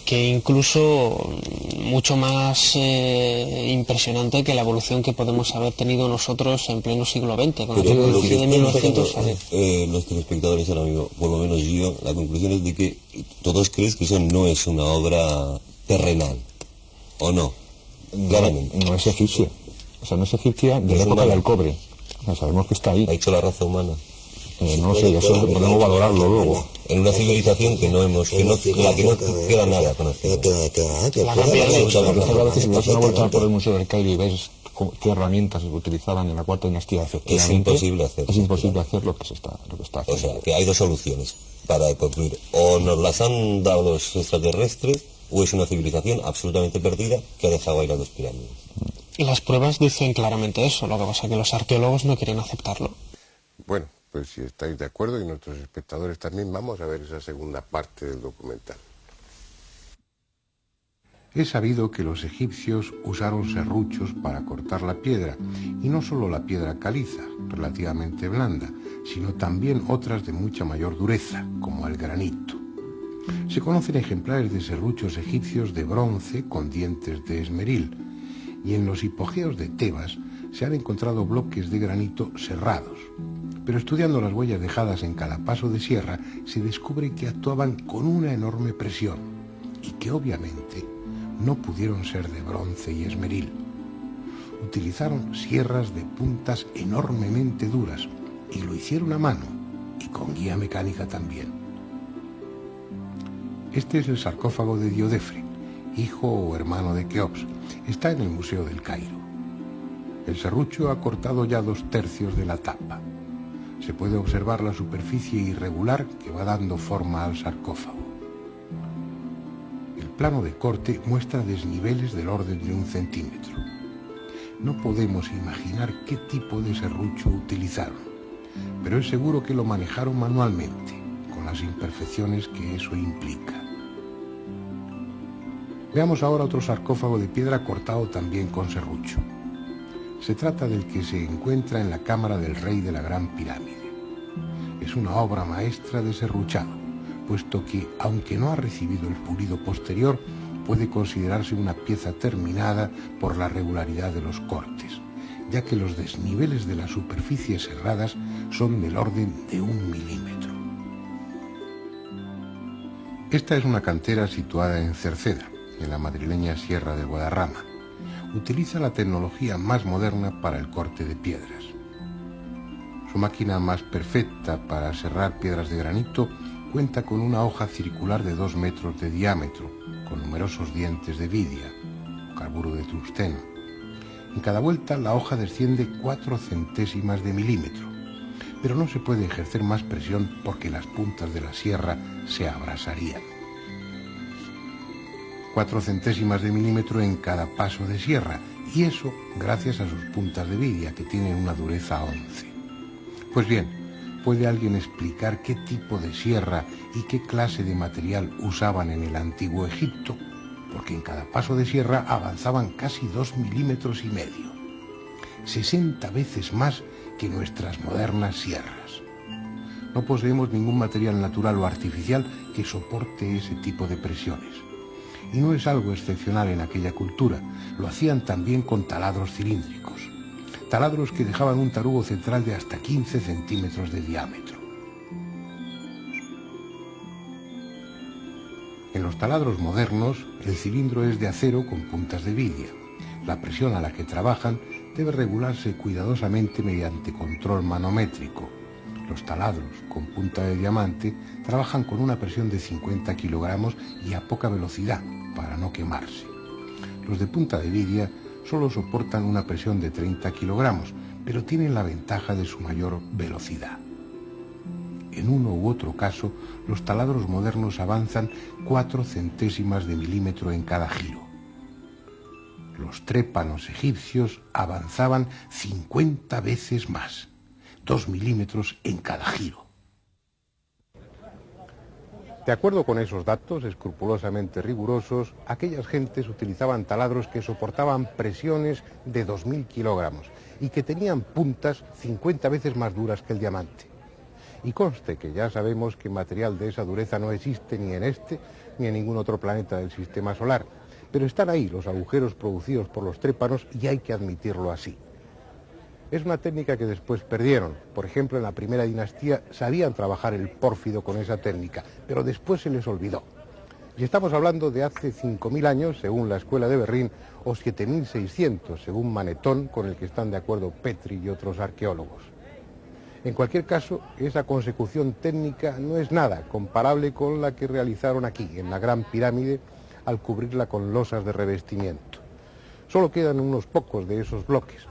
que incluso mucho más impresionante que la evolución que podemos haber tenido nosotros en pleno siglo XX, con la Pero lo tecnología que de están 1900. sacando los telespectadores ahora mismo, por lo menos yo, la conclusión es de que todos crees que eso no es una obra terrenal, ¿o no? Claramente. No es egipcia. O sea, no es egipcia de Es la época humana. del cobre. O sea, sabemos que está ahí. Ha hecho la raza humana. No sé, eso podemos valorarlo luego. En una civilización que no hemos, que no queda nada con Que La gran pirámide. O sea, lo que está claro es que si das una vuelta por el Museo del Cairo y ves qué herramientas se utilizaban en la cuarta dinastía, efectivamente, imposible hacerlo. es imposible hacer lo que se está O haciendo. sea, que hay dos soluciones para concluir. O nos las han dado los extraterrestres, o es una civilización absolutamente perdida que ha dejado ahí las dos pirámides. Las pruebas dicen claramente eso, lo que pasa es que los arqueólogos no quieren aceptarlo. Bueno, pues si estáis de acuerdo y nuestros espectadores también, vamos a ver esa segunda parte del documental. Es sabido que los egipcios usaron serruchos para cortar la piedra, y no solo la piedra caliza, relativamente blanda, sino también otras de mucha mayor dureza, como el granito. Se conocen ejemplares de serruchos egipcios de bronce con dientes de esmeril, y en los hipogeos de Tebas se han encontrado bloques de granito serrados. Pero estudiando las huellas dejadas en cada paso de sierra, se descubre que actuaban con una enorme presión y que obviamente no pudieron ser de bronce y esmeril. Utilizaron sierras de puntas enormemente duras y lo hicieron a mano y con guía mecánica también. Este es el sarcófago de Diodefre, hijo o hermano de Keops. Está en el Museo del Cairo. El serrucho ha cortado ya 2/3 de la tapa. Se puede observar la superficie irregular que va dando forma al sarcófago. El plano de corte muestra desniveles del orden de 1 centímetro. No podemos imaginar qué tipo de serrucho utilizaron, pero es seguro que lo manejaron manualmente, con las imperfecciones que eso implica. Veamos ahora otro sarcófago de piedra cortado también con serrucho. Se trata del que se encuentra en la cámara del rey de la Gran Pirámide. Es una obra maestra de serruchado, puesto que, aunque no ha recibido el pulido posterior, puede considerarse una pieza terminada por la regularidad de los cortes, ya que los desniveles de las superficies serradas son del orden de 1 milímetro. Esta es una cantera situada en Cerceda, en la madrileña Sierra de Guadarrama. Utiliza la tecnología más moderna para el corte de piedras. Su máquina más perfecta para serrar piedras de granito cuenta con una hoja circular de 2 metros de diámetro, con numerosos dientes de vidia, carburo de tungsteno. En cada vuelta la hoja desciende 4 centésimas de milímetro, pero no se puede ejercer más presión porque las puntas de la sierra se abrasarían. 4 centésimas de milímetro en cada paso de sierra, y eso gracias a sus puntas de vidia, que tienen una dureza 11. Pues bien, ¿puede alguien explicar qué tipo de sierra y qué clase de material usaban en el antiguo Egipto? Porque en cada paso de sierra avanzaban casi 2,5 milímetros, 60 veces más que nuestras modernas sierras. No poseemos ningún material natural o artificial que soporte ese tipo de presiones. Y no es algo excepcional en aquella cultura, lo hacían también con taladros cilíndricos. Taladros que dejaban un tarugo central de hasta 15 centímetros de diámetro. En los taladros modernos, el cilindro es de acero con puntas de vidia. La presión a la que trabajan debe regularse cuidadosamente mediante control manométrico. Los taladros con punta de diamante trabajan con una presión de 50 kilogramos y a poca velocidad para no quemarse. Los de punta de vidia solo soportan una presión de 30 kilogramos, pero tienen la ventaja de su mayor velocidad. en uno u otro caso, los taladros modernos avanzan 4 centésimas de milímetro en cada giro. Los trépanos egipcios avanzaban 50 veces más, 2 milímetros en cada giro. De acuerdo con esos datos escrupulosamente rigurosos, aquellas gentes utilizaban taladros que soportaban presiones de 2000 kilogramos y que tenían puntas 50 veces más duras que el diamante. Y conste que ya sabemos que material de esa dureza no existe ni en este ni en ningún otro planeta del sistema solar, pero están ahí los agujeros producidos por los trépanos y hay que admitirlo así. Es una técnica que después perdieron. Por ejemplo, en la primera dinastía sabían trabajar el pórfido con esa técnica, pero después se les olvidó. Y estamos hablando de hace 5.000 años, según la Escuela de Berrín, o 7.600, según Manetón, con el que están de acuerdo Petri y otros arqueólogos. En cualquier caso, esa consecución técnica no es nada comparable con la que realizaron aquí, en la Gran Pirámide, al cubrirla con losas de revestimiento. Solo quedan unos pocos de esos bloques,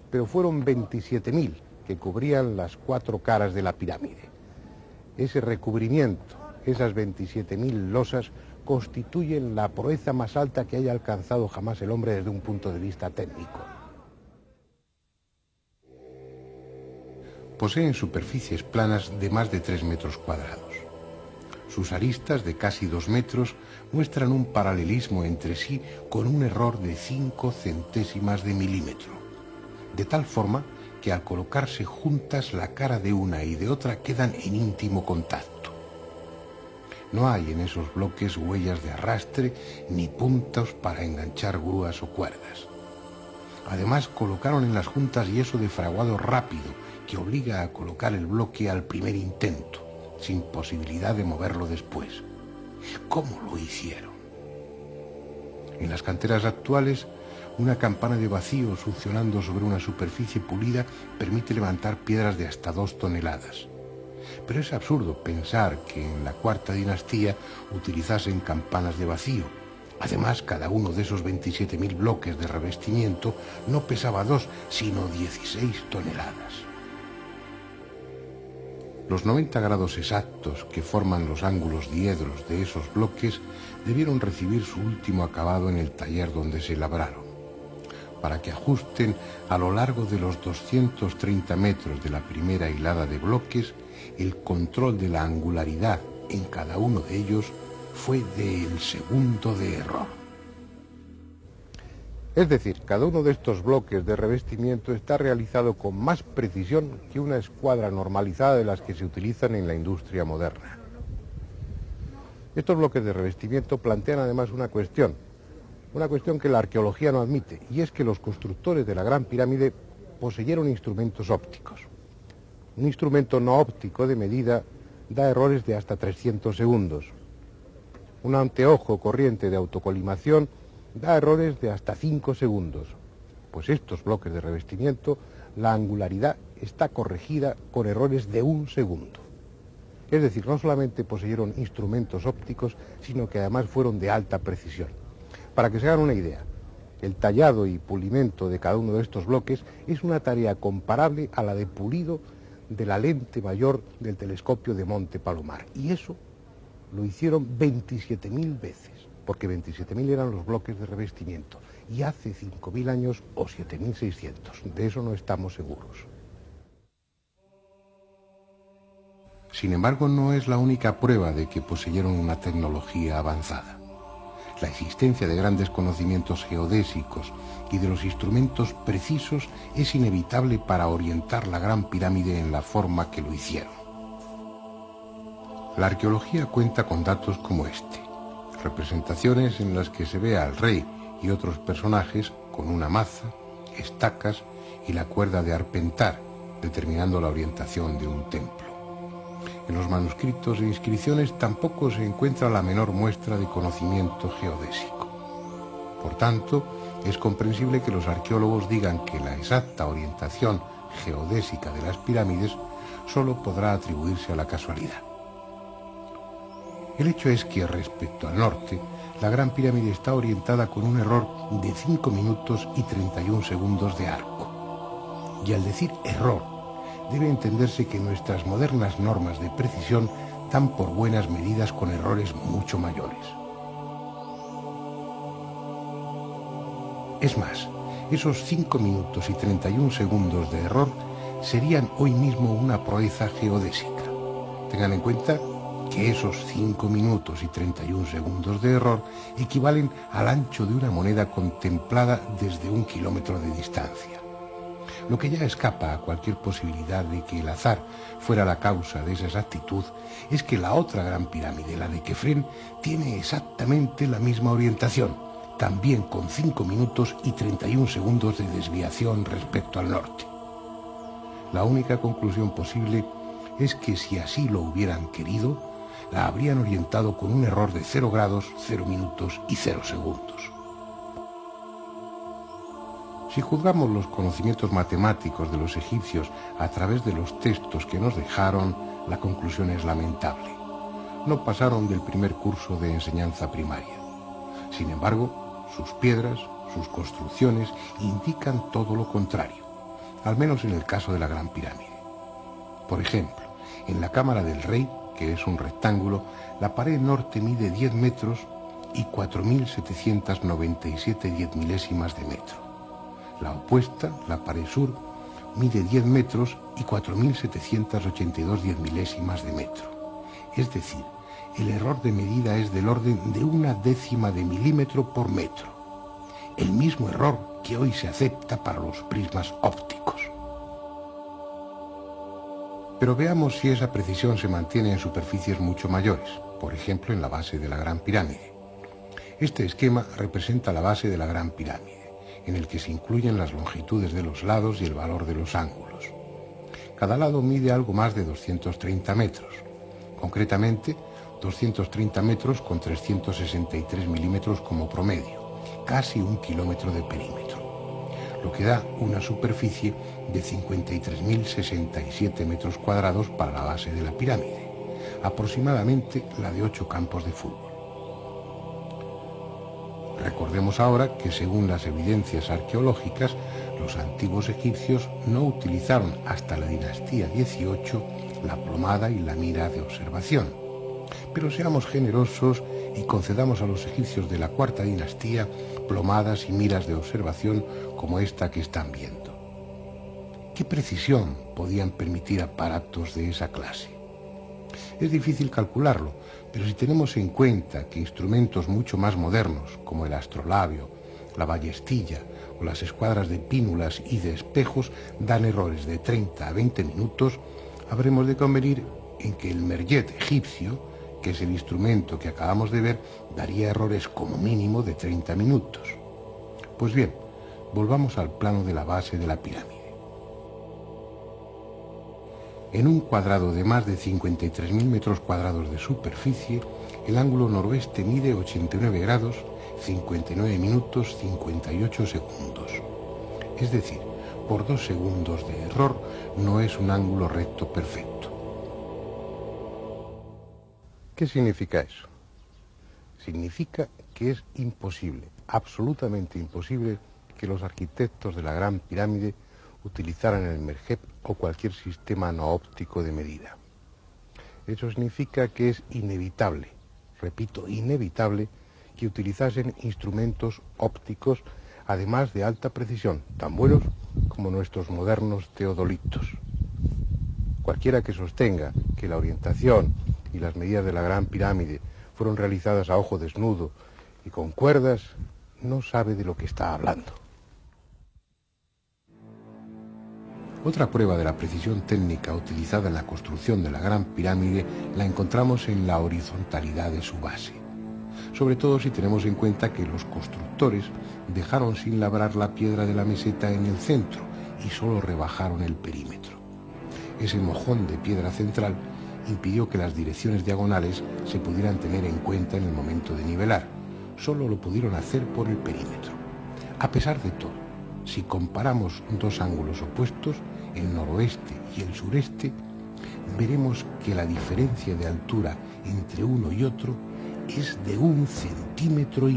pero fueron 27.000 que cubrían las 4 caras de la pirámide. Ese recubrimiento, esas 27.000 losas, constituyen la proeza más alta que haya alcanzado jamás el hombre desde un punto de vista técnico. Poseen superficies planas de más de 3 metros cuadrados. Sus aristas, de casi 2 metros, muestran un paralelismo entre sí con un error de 5 centésimas de milímetro, de tal forma que al colocarse juntas la cara de una y de otra quedan en íntimo contacto. No hay en esos bloques huellas de arrastre ni puntos para enganchar grúas o cuerdas. Además, colocaron en las juntas yeso de fraguado rápido que obliga a colocar el bloque al primer intento, sin posibilidad de moverlo después. ¿Cómo lo hicieron? En las canteras actuales, una campana de vacío succionando sobre una superficie pulida permite levantar piedras de hasta 2 toneladas. Pero es absurdo pensar que en la cuarta dinastía utilizasen campanas de vacío. Además, cada uno de esos 27.000 bloques de revestimiento no pesaba 2, sino 16 toneladas. Los 90 grados exactos que forman los ángulos diedros de esos bloques debieron recibir su último acabado en el taller donde se labraron, para que ajusten a lo largo de los 230 metros de la primera hilada de bloques. El control de la angularidad en cada uno de ellos fue del segundo de error. Es decir, cada uno de estos bloques de revestimiento está realizado con más precisión que una escuadra normalizada de las que se utilizan en la industria moderna. Estos bloques de revestimiento plantean además una cuestión que la arqueología no admite, y es que los constructores de la Gran Pirámide poseyeron instrumentos ópticos. Un instrumento no óptico de medida da errores de hasta 300 segundos. Un anteojo corriente de autocolimación da errores de hasta 5 segundos. Pues estos bloques de revestimiento, la angularidad está corregida con errores de 1 segundo. Es decir, no solamente poseyeron instrumentos ópticos, sino que además fueron de alta precisión. Para que se hagan una idea, el tallado y pulimento de cada uno de estos bloques es una tarea comparable a la de pulido de la lente mayor del telescopio de Monte Palomar. Y eso lo hicieron 27.000 veces, porque 27.000 eran los bloques de revestimiento, y hace 5.000 años o 7.600, de eso no estamos seguros. Sin embargo, no es la única prueba de que poseyeron una tecnología avanzada. La existencia de grandes conocimientos geodésicos y de los instrumentos precisos es inevitable para orientar la Gran Pirámide en la forma que lo hicieron. La arqueología cuenta con datos como este: representaciones en las que se ve al rey y otros personajes con una maza, estacas y la cuerda de arpentar, determinando la orientación de un templo. En los manuscritos e inscripciones tampoco se encuentra la menor muestra de conocimiento geodésico. Por tanto, es comprensible que los arqueólogos digan que la exacta orientación geodésica de las pirámides solo podrá atribuirse a la casualidad. El hecho es que, respecto al norte, la Gran Pirámide está orientada con un error de 5 minutos y 31 segundos de arco. Y al decir error, debe entenderse que nuestras modernas normas de precisión dan por buenas medidas con errores mucho mayores. Es más, esos 5 minutos y 31 segundos de error serían hoy mismo una proeza geodésica. Tengan en cuenta que esos 5 minutos y 31 segundos de error equivalen al ancho de una moneda contemplada desde 1 kilómetro de distancia. Lo que ya escapa a cualquier posibilidad de que el azar fuera la causa de esa exactitud es que la otra gran pirámide, la de Kefren, tiene exactamente la misma orientación, también con 5 minutos y 31 segundos de desviación respecto al norte. La única conclusión posible es que si así lo hubieran querido, la habrían orientado con un error de 0 grados, 0 minutos y 0 segundos. Si juzgamos los conocimientos matemáticos de los egipcios a través de los textos que nos dejaron, la conclusión es lamentable. No pasaron del primer curso de enseñanza primaria. Sin embargo, sus piedras, sus construcciones indican todo lo contrario, al menos en el caso de la Gran Pirámide. Por ejemplo, en la Cámara del Rey, que es un rectángulo, la pared norte mide 10 metros y 4.797 diezmilésimas de metro. La opuesta, la pared sur, mide 10 metros y 4.782 diezmilésimas de metro. Es decir, el error de medida es del orden de 1/10 de milímetro por metro. El mismo error que hoy se acepta para los prismas ópticos. Pero veamos si esa precisión se mantiene en superficies mucho mayores, por ejemplo en la base de la Gran Pirámide. Este esquema representa la base de la Gran Pirámide, en el que se incluyen las longitudes de los lados y el valor de los ángulos. Cada lado mide algo más de 230 metros, concretamente 230 metros con 363 milímetros como promedio, casi 1 kilómetro de perímetro, lo que da una superficie de 53.067 metros cuadrados para la base de la pirámide, aproximadamente la de 8 campos de fútbol. Recordemos ahora que según las evidencias arqueológicas, los antiguos egipcios no utilizaron hasta la dinastía 18 la plomada y la mira de observación. Pero seamos generosos y concedamos a los egipcios de la cuarta dinastía plomadas y miras de observación como esta que están viendo. ¿Qué precisión podían permitir aparatos de esa clase? Es difícil calcularlo, pero si tenemos en cuenta que instrumentos mucho más modernos, como el astrolabio, la ballestilla o las escuadras de pínulas y de espejos, dan errores de 30 a 20 minutos, habremos de convenir en que el merjet egipcio, que es el instrumento que acabamos de ver, daría errores como mínimo de 30 minutos. Pues bien, volvamos al plano de la base de la pirámide. En un cuadrado de más de 53.000 metros cuadrados de superficie, el ángulo noroeste mide 89 grados, 59 minutos, 58 segundos. Es decir, por 2 segundos de error no es un ángulo recto perfecto. ¿Qué significa eso? Significa que es imposible, absolutamente imposible, que los arquitectos de la Gran Pirámide utilizaran el merjet o cualquier sistema no óptico de medida. Eso significa que es inevitable, repito, inevitable, que utilizasen instrumentos ópticos, además de alta precisión, tan buenos como nuestros modernos teodolitos. Cualquiera que sostenga que la orientación y las medidas de la Gran Pirámide fueron realizadas a ojo desnudo y con cuerdas, no sabe de lo que está hablando. Otra prueba de la precisión técnica utilizada en la construcción de la Gran Pirámide la encontramos en la horizontalidad de su base, sobre todo si tenemos en cuenta que los constructores dejaron sin labrar la piedra de la meseta en el centro y solo rebajaron el perímetro. Ese mojón de piedra central impidió que las direcciones diagonales se pudieran tener en cuenta en el momento de nivelar. Solo lo pudieron hacer por el perímetro. A pesar de todo, si comparamos dos ángulos opuestos, el noroeste y el sureste, veremos que la diferencia de altura entre uno y otro es de 1,5 centímetros.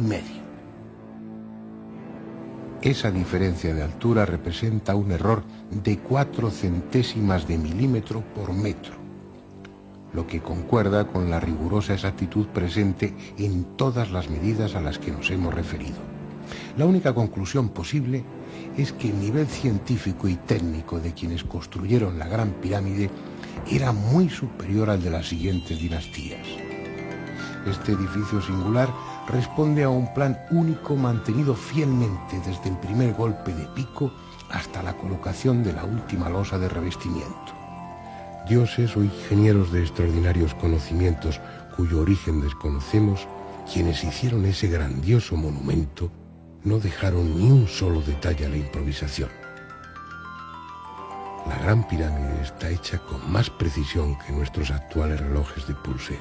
Esa diferencia de altura representa un error de 4 centésimas de milímetro por metro, lo que concuerda con la rigurosa exactitud presente en todas las medidas a las que nos hemos referido. La única conclusión posible es que el nivel científico y técnico de quienes construyeron la Gran Pirámide era muy superior al de las siguientes dinastías. Este edificio singular responde a un plan único mantenido fielmente desde el primer golpe de pico hasta la colocación de la última losa de revestimiento. Dioses o ingenieros de extraordinarios conocimientos cuyo origen desconocemos, quienes hicieron ese grandioso monumento, no dejaron ni un solo detalle a la improvisación. La Gran Pirámide está hecha con más precisión que nuestros actuales relojes de pulsera.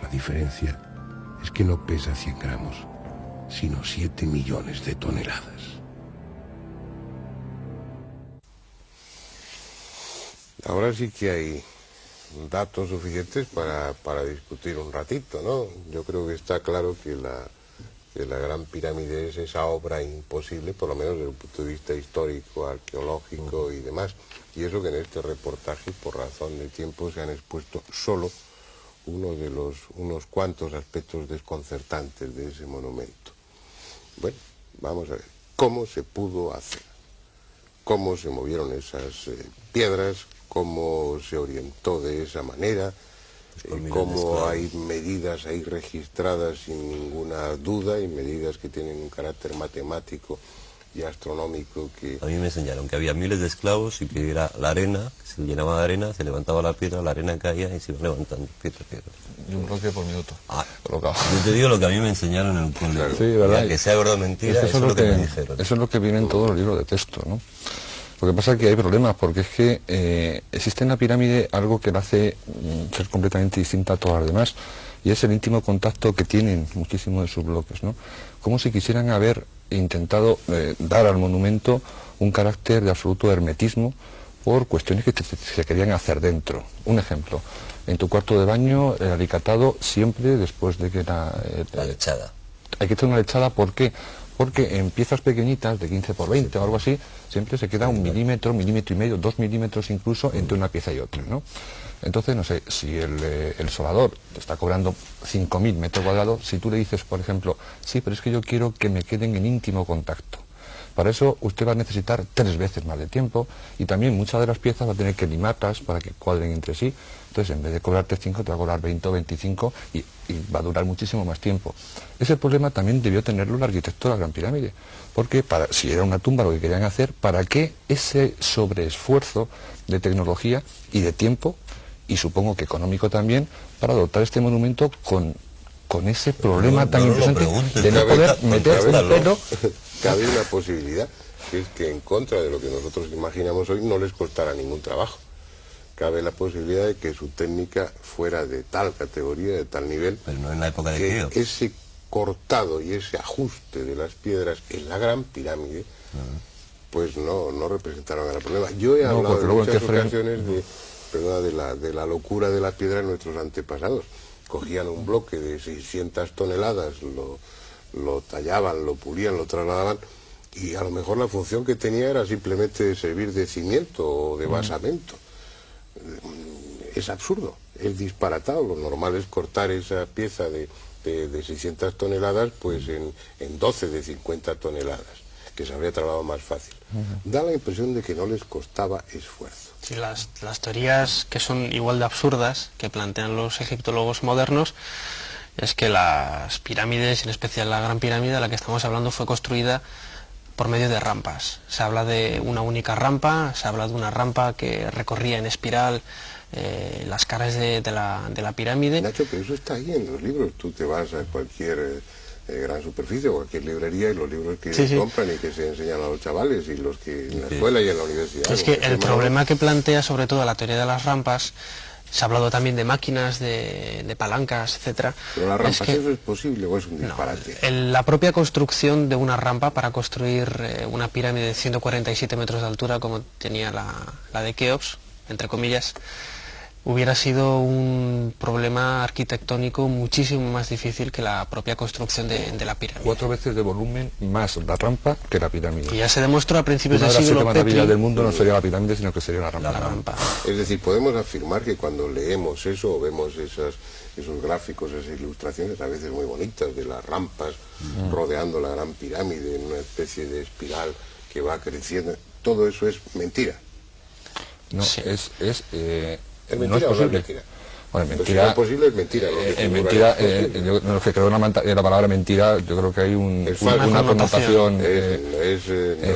La diferencia es que no pesa 100 gramos, sino 7 millones de toneladas. Ahora sí que hay datos suficientes para discutir un ratito, ¿no? Yo creo que está claro que la Gran Pirámide es esa obra imposible, por lo menos desde el punto de vista histórico, arqueológico y demás. Y eso que en este reportaje, por razón de tiempo, se han expuesto solo unos cuantos aspectos desconcertantes de ese monumento. Bueno, vamos a ver, ¿cómo se pudo hacer? ¿Cómo se movieron esas piedras? ¿Cómo se orientó de esa manera? Cómo hay medidas ahí registradas sin ninguna duda y medidas que tienen un carácter matemático y astronómico que... A mí me enseñaron que había miles de esclavos y que era la arena, que se llenaba de arena, se levantaba la piedra, la arena caía y se iba levantando piedra a piedra. Y un bloque por minuto. Colocado. Yo te digo lo que a mí me enseñaron en el colegio. Sí, ¿verdad? Que sea verdad o mentira, eso es lo que me dijeron. Eso es lo que viene en todos los libros de texto, ¿no? Lo que pasa es que hay problemas, porque es que existe en la pirámide algo que la hace ser completamente distinta a todas las demás, y es el íntimo contacto que tienen muchísimos de sus bloques, ¿no? Como si quisieran haber intentado dar al monumento un carácter de absoluto hermetismo por cuestiones que se querían hacer dentro. Un ejemplo, en tu cuarto de baño, el alicatado siempre después de que la lechada. Hay que hacer una lechada, ¿por qué? Porque en piezas pequeñitas, de 15 por 20 o algo así, siempre se queda 1 milímetro, 1,5 milímetros, 2 milímetros incluso entre una pieza y otra, ¿no? Entonces, no sé, si el soldador te está cobrando 5.000 metros cuadrados, si tú le dices, por ejemplo, sí, pero es que yo quiero que me queden en íntimo contacto. Para eso usted va a necesitar 3 veces más de tiempo y también muchas de las piezas va a tener que limarlas para que cuadren entre sí. Entonces, en vez de cobrarte 5, te va a cobrar 20 o 25 y va a durar muchísimo más tiempo. Ese problema también debió tenerlo el arquitecto de la Gran Pirámide, porque si era una tumba lo que querían hacer, ¿para qué ese sobreesfuerzo de tecnología y de tiempo, y supongo que económico también, para dotar este monumento con ese problema tan interesante de no poder meter un pelo? Cabe una posibilidad, que es que en contra de lo que nosotros imaginamos hoy no les costara ningún trabajo. Cabe la posibilidad de que su técnica fuera de tal categoría, de tal nivel, pero no en la época de que Keops. Ese cortado y ese ajuste de las piedras en la Gran Pirámide, pues no representaron gran problema. Yo he hablado en muchas ocasiones de la locura de la piedra de nuestros antepasados. Cogían un bloque de 600 toneladas, lo tallaban, lo pulían, lo trasladaban, y a lo mejor la función que tenía era simplemente servir de cimiento o de basamento. Es absurdo, es disparatado. Lo normal es cortar esa pieza de 600 toneladas pues en 12 de 50 toneladas, que se habría trabajado más fácil. Da la impresión de que no les costaba esfuerzo. Sí, las teorías que son igual de absurdas que plantean los egiptólogos modernos es que las pirámides, en especial la Gran Pirámide de la que estamos hablando, fue construida por medio de rampas. Se habla de una única rampa, se habla de una rampa que recorría en espiral las caras de la pirámide. Nacho, pero eso está ahí en los libros. Tú te vas a cualquier gran superficie o cualquier librería y los libros que compran y que se enseñan a los chavales y los que en la escuela y en la universidad. Es que el problema que plantea sobre todo la teoría de las rampas, se ha hablado también de máquinas, de palancas, etcétera. ¿Pero las rampas eso es posible o es un disparate? No, la propia construcción de una rampa para construir una pirámide de 147 metros de altura como tenía la de Keops, entre comillas, hubiera sido un problema arquitectónico muchísimo más difícil que la propia construcción de la pirámide. 4 veces de volumen más la rampa que la pirámide. Y ya se demostró a principios del Una de las siglo 7 maravillas Petri, del mundo no sería la pirámide, sino que sería la rampa. la rampa. Es decir, podemos afirmar que cuando leemos eso o vemos esos gráficos, esas ilustraciones a veces muy bonitas de las rampas rodeando la gran pirámide en una especie de espiral que va creciendo, todo eso es mentira. No, Sí. ¿Es no mentira es o no es posible. mentira? Bueno, Pues mentira, si no es posible, es mentira. Lo que es figura mentira, es posible. yo lo que creo en la palabra mentira, yo creo que hay Es falso. una connotación no,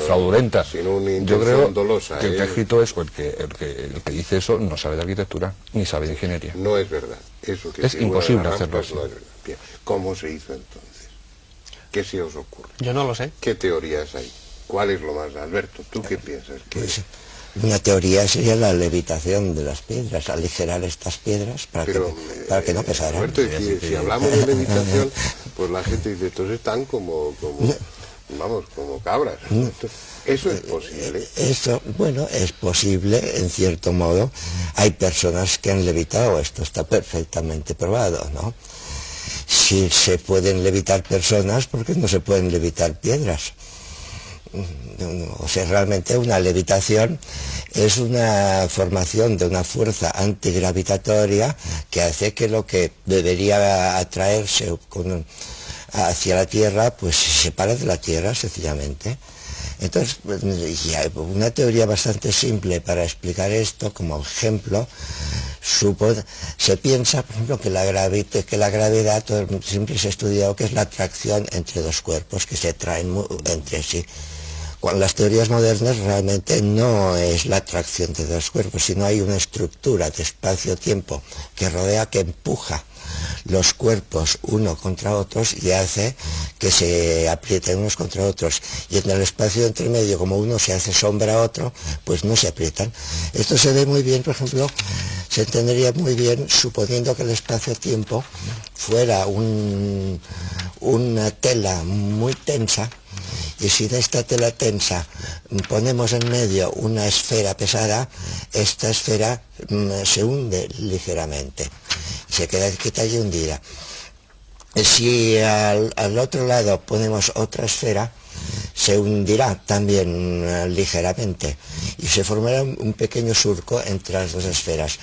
fraudulenta. Sin una Yo intención creo dolosa. que el que ha escrito es el que dice eso no sabe de arquitectura ni sabe de ingeniería. No es verdad. Eso que Es figura imposible en las hacerlo rampas así. no es verdad. Bien. ¿Cómo se hizo entonces? ¿Qué se os ocurre? Yo no lo sé. ¿Qué teorías hay? ¿Cuál es lo más? Alberto, ¿tú qué piensas? Pues, una teoría sería la levitación de las piedras, aligerar estas piedras para que no pesaran. Alberto, si hablamos de levitación, pues la gente dice, estos están como cabras. Eso es posible. Eso, bueno, es posible en cierto modo. Hay personas que han levitado, esto está perfectamente probado, ¿no? Si se pueden levitar personas, ¿por qué no se pueden levitar piedras? O sea, realmente una levitación es una formación de una fuerza antigravitatoria que hace que lo que debería atraerse hacia la Tierra, pues se separa de la Tierra sencillamente. Entonces, y hay una teoría bastante simple para explicar esto, como ejemplo, se piensa, por ejemplo, que la gravedad, siempre se ha estudiado que es la atracción entre dos cuerpos que se atraen entre sí. Cuando las teorías modernas realmente no es la atracción de dos cuerpos, sino hay una estructura de espacio-tiempo que rodea, que empuja los cuerpos uno contra otros y hace que se aprieten unos contra otros. Y en el espacio entre medio, como uno se hace sombra a otro, pues no se aprietan. Esto se ve muy bien, por ejemplo, se entendería muy bien suponiendo que el espacio-tiempo fuera una tela muy tensa, y si de esta tela tensa ponemos en medio una esfera pesada, esta esfera se hunde ligeramente, se queda quieta y hundida. Si al otro lado ponemos otra esfera, se hundirá también ligeramente y se formará un pequeño surco entre las dos esferas.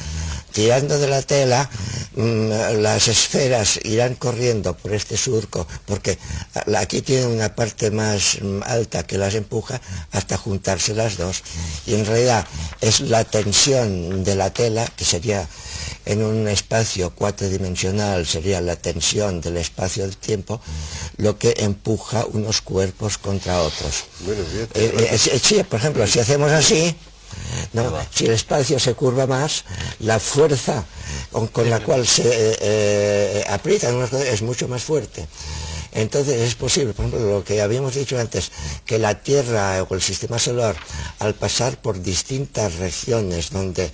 Tirando de la tela, las esferas irán corriendo por este surco, porque aquí tienen una parte más alta que las empuja hasta juntarse las dos. Y en realidad es la tensión de la tela, que sería en un espacio cuatridimensional, sería la tensión del espacio del tiempo, lo que empuja unos cuerpos contra otros. Bueno, Sí, por ejemplo, si hacemos así, ¿no? Si el espacio se curva más, la fuerza con la cual se aprietan unas cosas es mucho más fuerte. Entonces es posible, por ejemplo, lo que habíamos dicho antes, que la Tierra o el sistema solar, al pasar por distintas regiones donde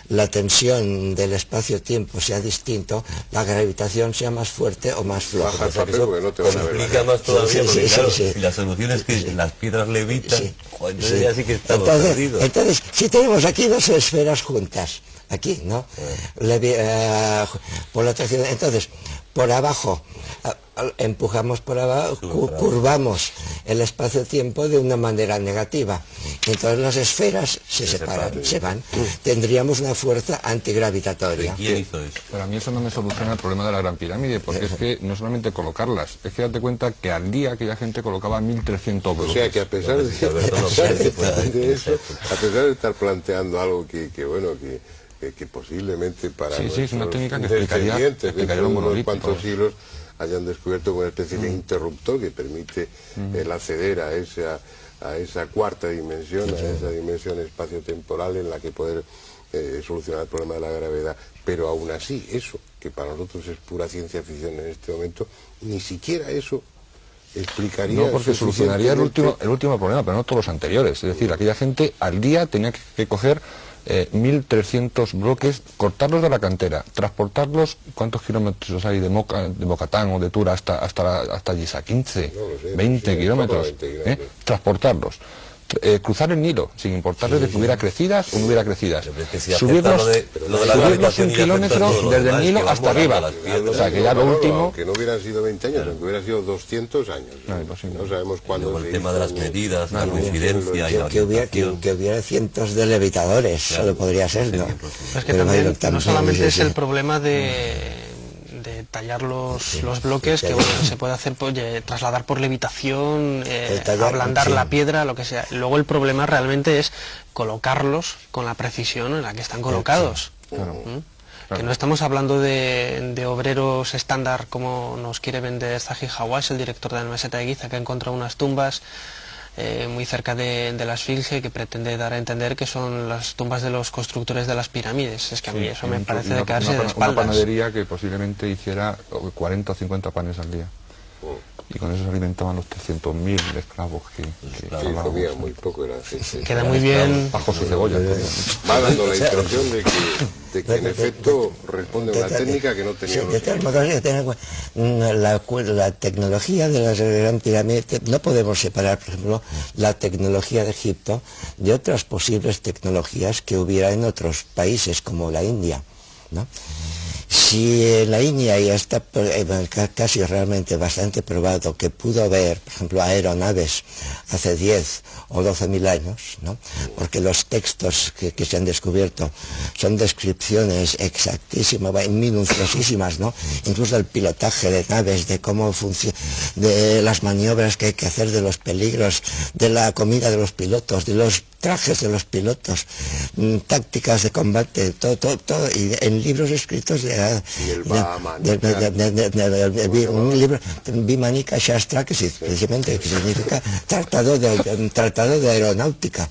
la tensión del espacio-tiempo sea distinto, la gravitación sea más fuerte o más floja. Baja el papel porque no te vas a ver. Complica más todavía, Sí, porque sí, claro, sí. si la solución es que las piedras levitan, Sí, entonces sí. ya sí que estamos perdidos. Entonces, si tenemos aquí dos esferas juntas, aquí, ¿no? Por la atracción, entonces, por abajo, empujamos por abajo, curvamos el espacio-tiempo de una manera negativa. Entonces las esferas se separan, se van. Tendríamos una fuerza antigravitatoria. ¿Quién hizo eso? Pero a mí eso no me soluciona el problema de la Gran Pirámide, porque es que no solamente colocarlas, es que date cuenta que al día aquella gente colocaba 1.300 bloques. O sea que a pesar de eso, a pesar de estar planteando algo que posiblemente para Sí, es una nuestros técnica que explicaría descendientes dentro de los unos monolíticos. cuantos siglos hayan descubierto una especie de interruptor que permite el acceder a esa cuarta dimensión, a esa dimensión espacio-temporal en la que poder solucionar el problema de la gravedad. Pero aún así, eso, que para nosotros es pura ciencia ficción en este momento, ni siquiera eso explicaría. No, porque solucionaría el suficientemente último problema, pero no todos los anteriores. Es decir, aquella gente al día tenía que coger 1.300 bloques, cortarlos de la cantera, transportarlos, ¿cuántos kilómetros hay de Mocatán o de Tura hasta allí? 15, No lo sé, 20 sí, kilómetros, 20 kilómetros. transportarlos, cruzar el Nilo, sin importarle de que hubiera crecidas o no hubiera crecidas. Si subirlos lo de la gravitación 100 kilómetros desde el Nilo hasta arriba. O sea, que ya lo último... Que no hubieran sido 20 años, que hubieran sido 200 años. No sabemos cuándo. El tema de las medidas, la coincidencia y la orientación. Que hubiera cientos de levitadores, solo podría ser, ¿no? Es que también no solamente es el problema de tallar los bloques, que bueno, se puede hacer trasladar por levitación, ablandar la piedra, lo que sea. Luego el problema realmente es colocarlos con la precisión en la que están colocados. Que no estamos hablando de obreros estándar como nos quiere vender Zahi Hawass, el director de la meseta de Giza, que ha encontrado unas tumbas muy cerca de la Esfinge, que pretende dar a entender que son las tumbas de los constructores de las pirámides. Es que a mí eso me parece de quedarse de espaldas. Una panadería que posiblemente hiciera 40 o 50 panes al día. Y con eso se alimentaban los 300.000 esclavos que comía muy poco. Queda muy bien. Bajos y cebolla. Va dando la impresión de que en efecto responde a una técnica que no tenía. La tecnología de las Gran Pirámide, no podemos separar, por ejemplo, la tecnología de Egipto de otras posibles tecnologías que hubiera en otros países como la India, ¿no? Si en la India ya está casi realmente bastante probado que pudo haber, por ejemplo, aeronaves hace 10 o 12.000 años, ¿no? Porque los textos que se han descubierto son descripciones exactísimas, minuciosísimas, ¿no? Incluso del pilotaje de naves, de cómo funciona, de las maniobras que hay que hacer, de los peligros, de la comida de los pilotos, de los trajes de los pilotos, tácticas de combate, todo, y en libros escritos un libro, Vimanika Shastra, que precisamente significa tratado de aeronáutica,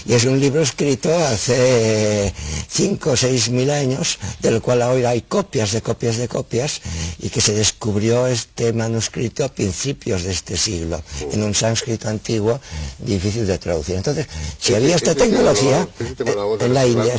y es un libro escrito hace 5 o 6.000 años, del cual ahora hay copias, y que se descubrió este manuscrito a principios de este siglo, en un sánscrito antiguo difícil de traducir. Entonces, si había esta tecnología en la India,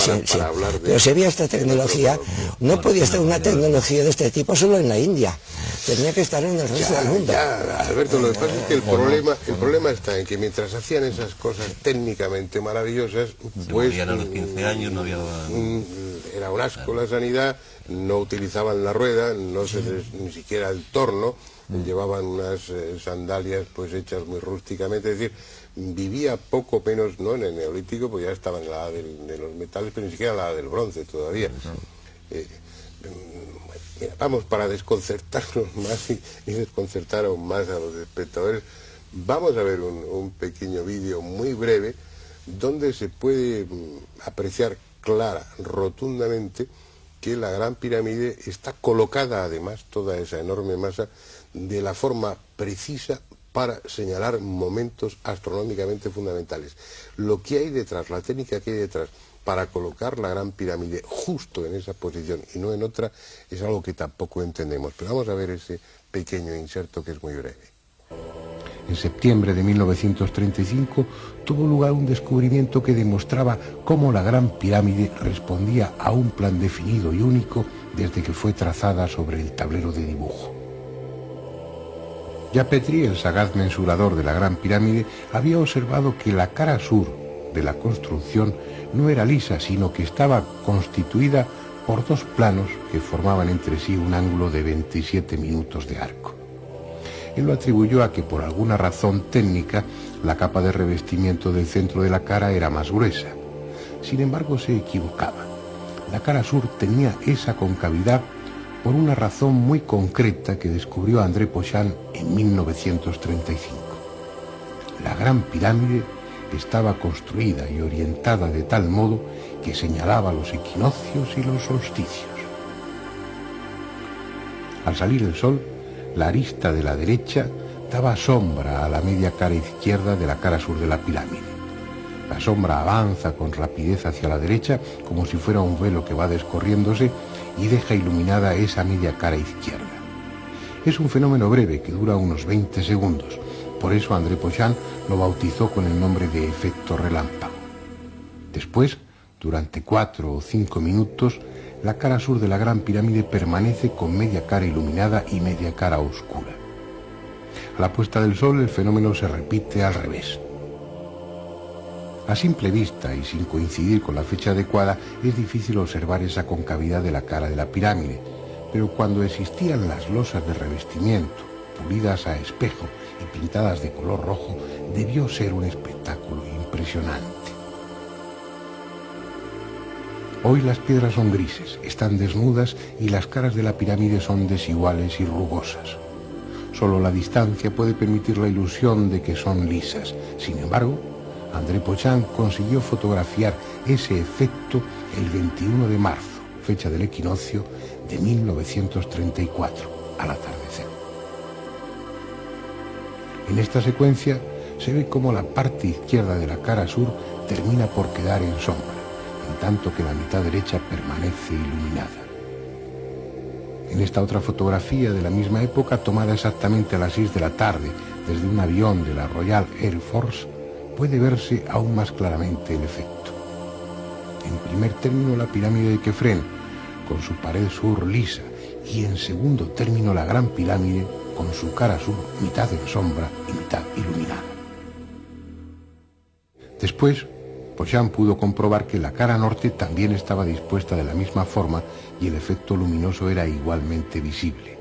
pero si había esta tecnología, no podía estar una tecnología de este tipo solo en la India, tenía que estar en el resto del mundo. Alberto, lo que pasa es que el problema está en que mientras hacían esas cosas técnicamente maravillosas, pues a los 15 años no había... era un asco la sanidad, no utilizaban la rueda, ni siquiera el torno, llevaban unas sandalias pues hechas muy rústicamente, es decir, vivía poco menos, no en el Neolítico, pues ya estaba en la edad de los metales, pero ni siquiera en la edad del bronce todavía. Mira, vamos, para desconcertarnos más y desconcertar aún más a los espectadores, vamos a ver un pequeño vídeo muy breve donde se puede apreciar rotundamente que la Gran Pirámide está colocada, además, toda esa enorme masa, de la forma precisa para señalar momentos astronómicamente fundamentales. Lo que hay detrás, la técnica que hay detrás para colocar la Gran Pirámide justo en esa posición y no en otra, es algo que tampoco entendemos. Pero vamos a ver ese pequeño inserto que es muy breve. En septiembre de 1935 tuvo lugar un descubrimiento que demostraba cómo la Gran Pirámide respondía a un plan definido y único desde que fue trazada sobre el tablero de dibujo. Yapetri, el sagaz mensurador de la Gran Pirámide, había observado que la cara sur de la construcción no era lisa, sino que estaba constituida por dos planos que formaban entre sí un ángulo de 27 minutos de arco. Él lo atribuyó a que por alguna razón técnica la capa de revestimiento del centro de la cara era más gruesa. Sin embargo, se equivocaba. La cara sur tenía esa concavidad por una razón muy concreta que descubrió André Pochant en 1935. La Gran Pirámide estaba construida y orientada de tal modo que señalaba los equinoccios y los solsticios. Al salir el sol, la arista de la derecha daba sombra a la media cara izquierda de la cara sur de la pirámide. La sombra avanza con rapidez hacia la derecha como si fuera un velo que va descorriéndose y deja iluminada esa media cara izquierda. Es un fenómeno breve que dura unos 20 segundos. Por eso André Pochant lo bautizó con el nombre de efecto relámpago. Después, durante 4 o 5 minutos, la cara sur de la Gran Pirámide permanece con media cara iluminada y media cara oscura. A la puesta del sol el fenómeno se repite al revés. A simple vista y sin coincidir con la fecha adecuada es difícil observar esa concavidad de la cara de la pirámide, pero cuando existían las losas de revestimiento, pulidas a espejo y pintadas de color rojo, debió ser un espectáculo impresionante. Hoy las piedras son grises, están desnudas y las caras de la pirámide son desiguales y rugosas. Solo la distancia puede permitir la ilusión de que son lisas. Sin embargo, André Pochán consiguió fotografiar ese efecto el 21 de marzo, fecha del equinoccio de 1934, al atardecer. En esta secuencia se ve cómo la parte izquierda de la cara sur termina por quedar en sombra, en tanto que la mitad derecha permanece iluminada. En esta otra fotografía de la misma época, tomada exactamente a las 6 de la tarde desde un avión de la Royal Air Force, puede verse aún más claramente el efecto. En primer término, la pirámide de Kefren, con su pared sur lisa, y en segundo término la gran pirámide, con su cara sur mitad en sombra y mitad iluminada. Después, Pochán pudo comprobar que la cara norte también estaba dispuesta de la misma forma y el efecto luminoso era igualmente visible.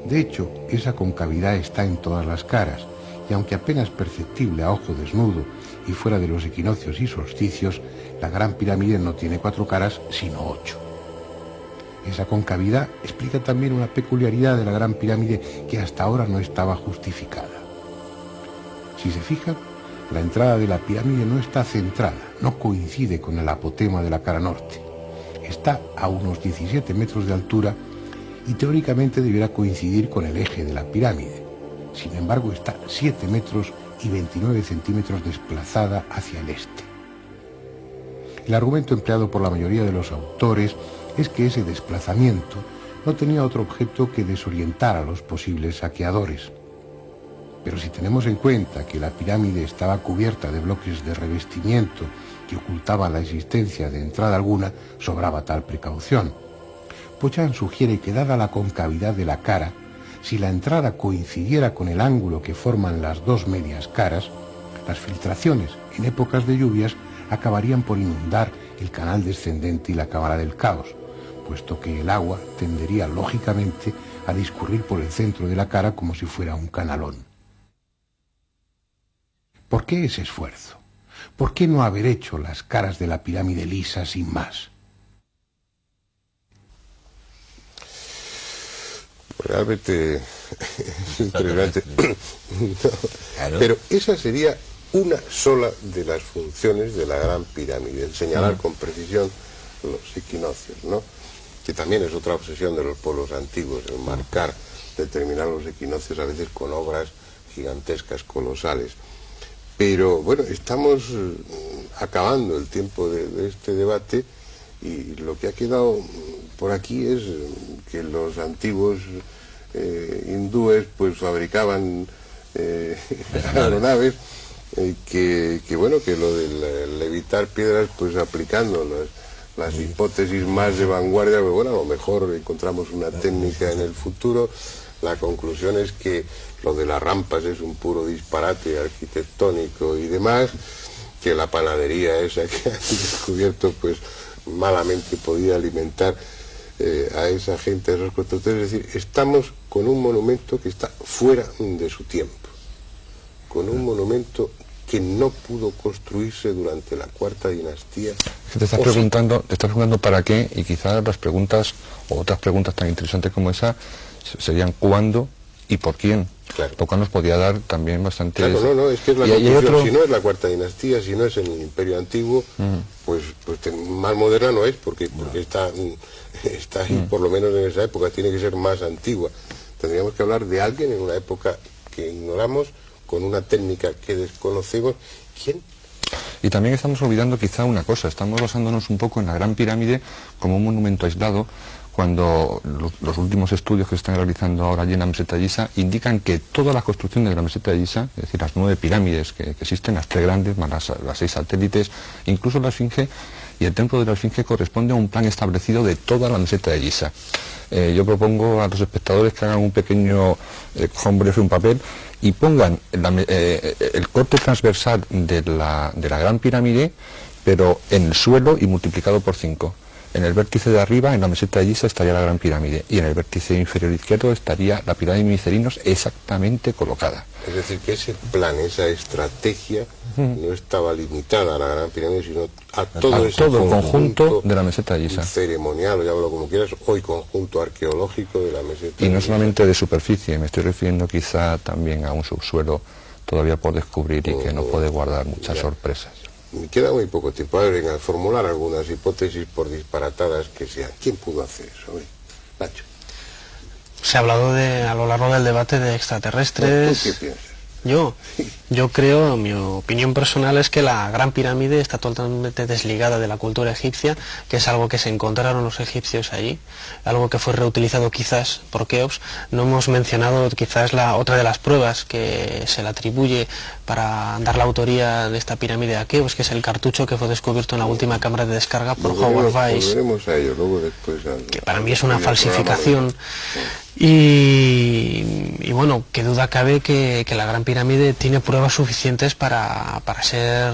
De hecho, esa concavidad está en todas las caras, y aunque apenas perceptible a ojo desnudo y fuera de los equinoccios y solsticios, la gran pirámide no tiene 4 caras, sino 8. Esa concavidad explica también una peculiaridad de la gran pirámide que hasta ahora no estaba justificada. Si se fijan, la entrada de la pirámide no está centrada, no coincide con el apotema de la cara norte. Está a unos 17 metros de altura y teóricamente debiera coincidir con el eje de la pirámide. Sin embargo, está 7 metros y 29 centímetros desplazada hacia el este. El argumento empleado por la mayoría de los autores es que ese desplazamiento no tenía otro objeto que desorientar a los posibles saqueadores. Pero si tenemos en cuenta que la pirámide estaba cubierta de bloques de revestimiento que ocultaban la existencia de entrada alguna, sobraba tal precaución. Pochán sugiere que, dada la concavidad de la cara, si la entrada coincidiera con el ángulo que forman las dos medias caras, las filtraciones en épocas de lluvias acabarían por inundar el canal descendente y la cámara del caos, puesto que el agua tendería lógicamente a discurrir por el centro de la cara como si fuera un canalón. ¿Por qué ese esfuerzo? ¿Por qué no haber hecho las caras de la pirámide lisas sin más? Realmente es interesante. No, pero esa sería una sola de las funciones de la gran pirámide, el señalar con precisión los equinoccios, ¿no? Que también es otra obsesión de los pueblos antiguos, el marcar, determinar los equinoccios a veces con obras gigantescas, colosales. Pero bueno, estamos acabando el tiempo de este debate y lo que ha quedado por aquí es que los antiguos hindúes pues fabricaban aeronaves, que bueno, que lo de levitar piedras pues aplicando las hipótesis más de vanguardia, pues bueno, a lo mejor encontramos una técnica en el futuro. La conclusión es que lo de las rampas es un puro disparate arquitectónico y demás, que la panadería esa que han descubierto pues malamente podía alimentar a esa gente, a esos constructores. Es decir, estamos con un monumento que está fuera de su tiempo, con un monumento que no pudo construirse durante la Cuarta Dinastía. Te estás preguntando para qué, y quizás las preguntas, o otras preguntas tan interesantes como esa, serían cuándo y por quién. Claro. Lo cual nos podría dar también bastante... Claro, no, es que es la conclusión. Si no es la Cuarta Dinastía, si no es en el Imperio Antiguo, pues más moderna no es, porque está ahí, por lo menos en esa época, tiene que ser más antigua. Tendríamos que hablar de alguien en una época que ignoramos, con una técnica que desconocemos. ¿Quién? Y también estamos olvidando quizá una cosa, estamos basándonos un poco en la Gran Pirámide como un monumento aislado, cuando los últimos estudios que se están realizando ahora allí en la meseta de Giza indican que toda la construcción de la meseta de Giza, es decir, las 9 pirámides que existen, las 3 grandes, más las 6 satélites, incluso la Esfinge, y el templo de la Esfinge corresponde a un plan establecido de toda la meseta de Giza. Yo propongo a los espectadores que hagan un pequeño, cojan un bolígrafo y un papel y pongan el corte transversal de la Gran Pirámide, pero en el suelo y multiplicado por 5. En el vértice de arriba, en la meseta de Giza, estaría la Gran Pirámide, y en el vértice inferior izquierdo estaría la pirámide de Micerinos exactamente colocada. Es decir, que ese plan, esa estrategia, no estaba limitada a la Gran Pirámide, sino a todo ese el conjunto de la meseta de Giza. Ceremonial, o llámalo como quieras, hoy conjunto arqueológico de la meseta. Y no solamente de superficie, me estoy refiriendo quizá también a un subsuelo todavía por descubrir y que nos puede guardar muchas sorpresas. Me queda muy poco tiempo. A ver, venga, formular algunas hipótesis, por disparatadas que sean. ¿Quién pudo hacer eso? Nacho. Se ha hablado a lo largo del debate de extraterrestres. ¿Tú qué piensas? Yo creo, mi opinión personal es que la Gran Pirámide está totalmente desligada de la cultura egipcia, que es algo que se encontraron los egipcios allí, algo que fue reutilizado quizás por Keops. No hemos mencionado quizás otra de las pruebas que se le atribuye para dar la autoría de esta pirámide a Keops, que es el cartucho que fue descubierto en la última cámara de descarga por Howard Weiss. Volveremos a ello luego después. Que para mí es una falsificación. Y bueno, qué duda cabe que la Gran Pirámide tiene pruebas suficientes para ser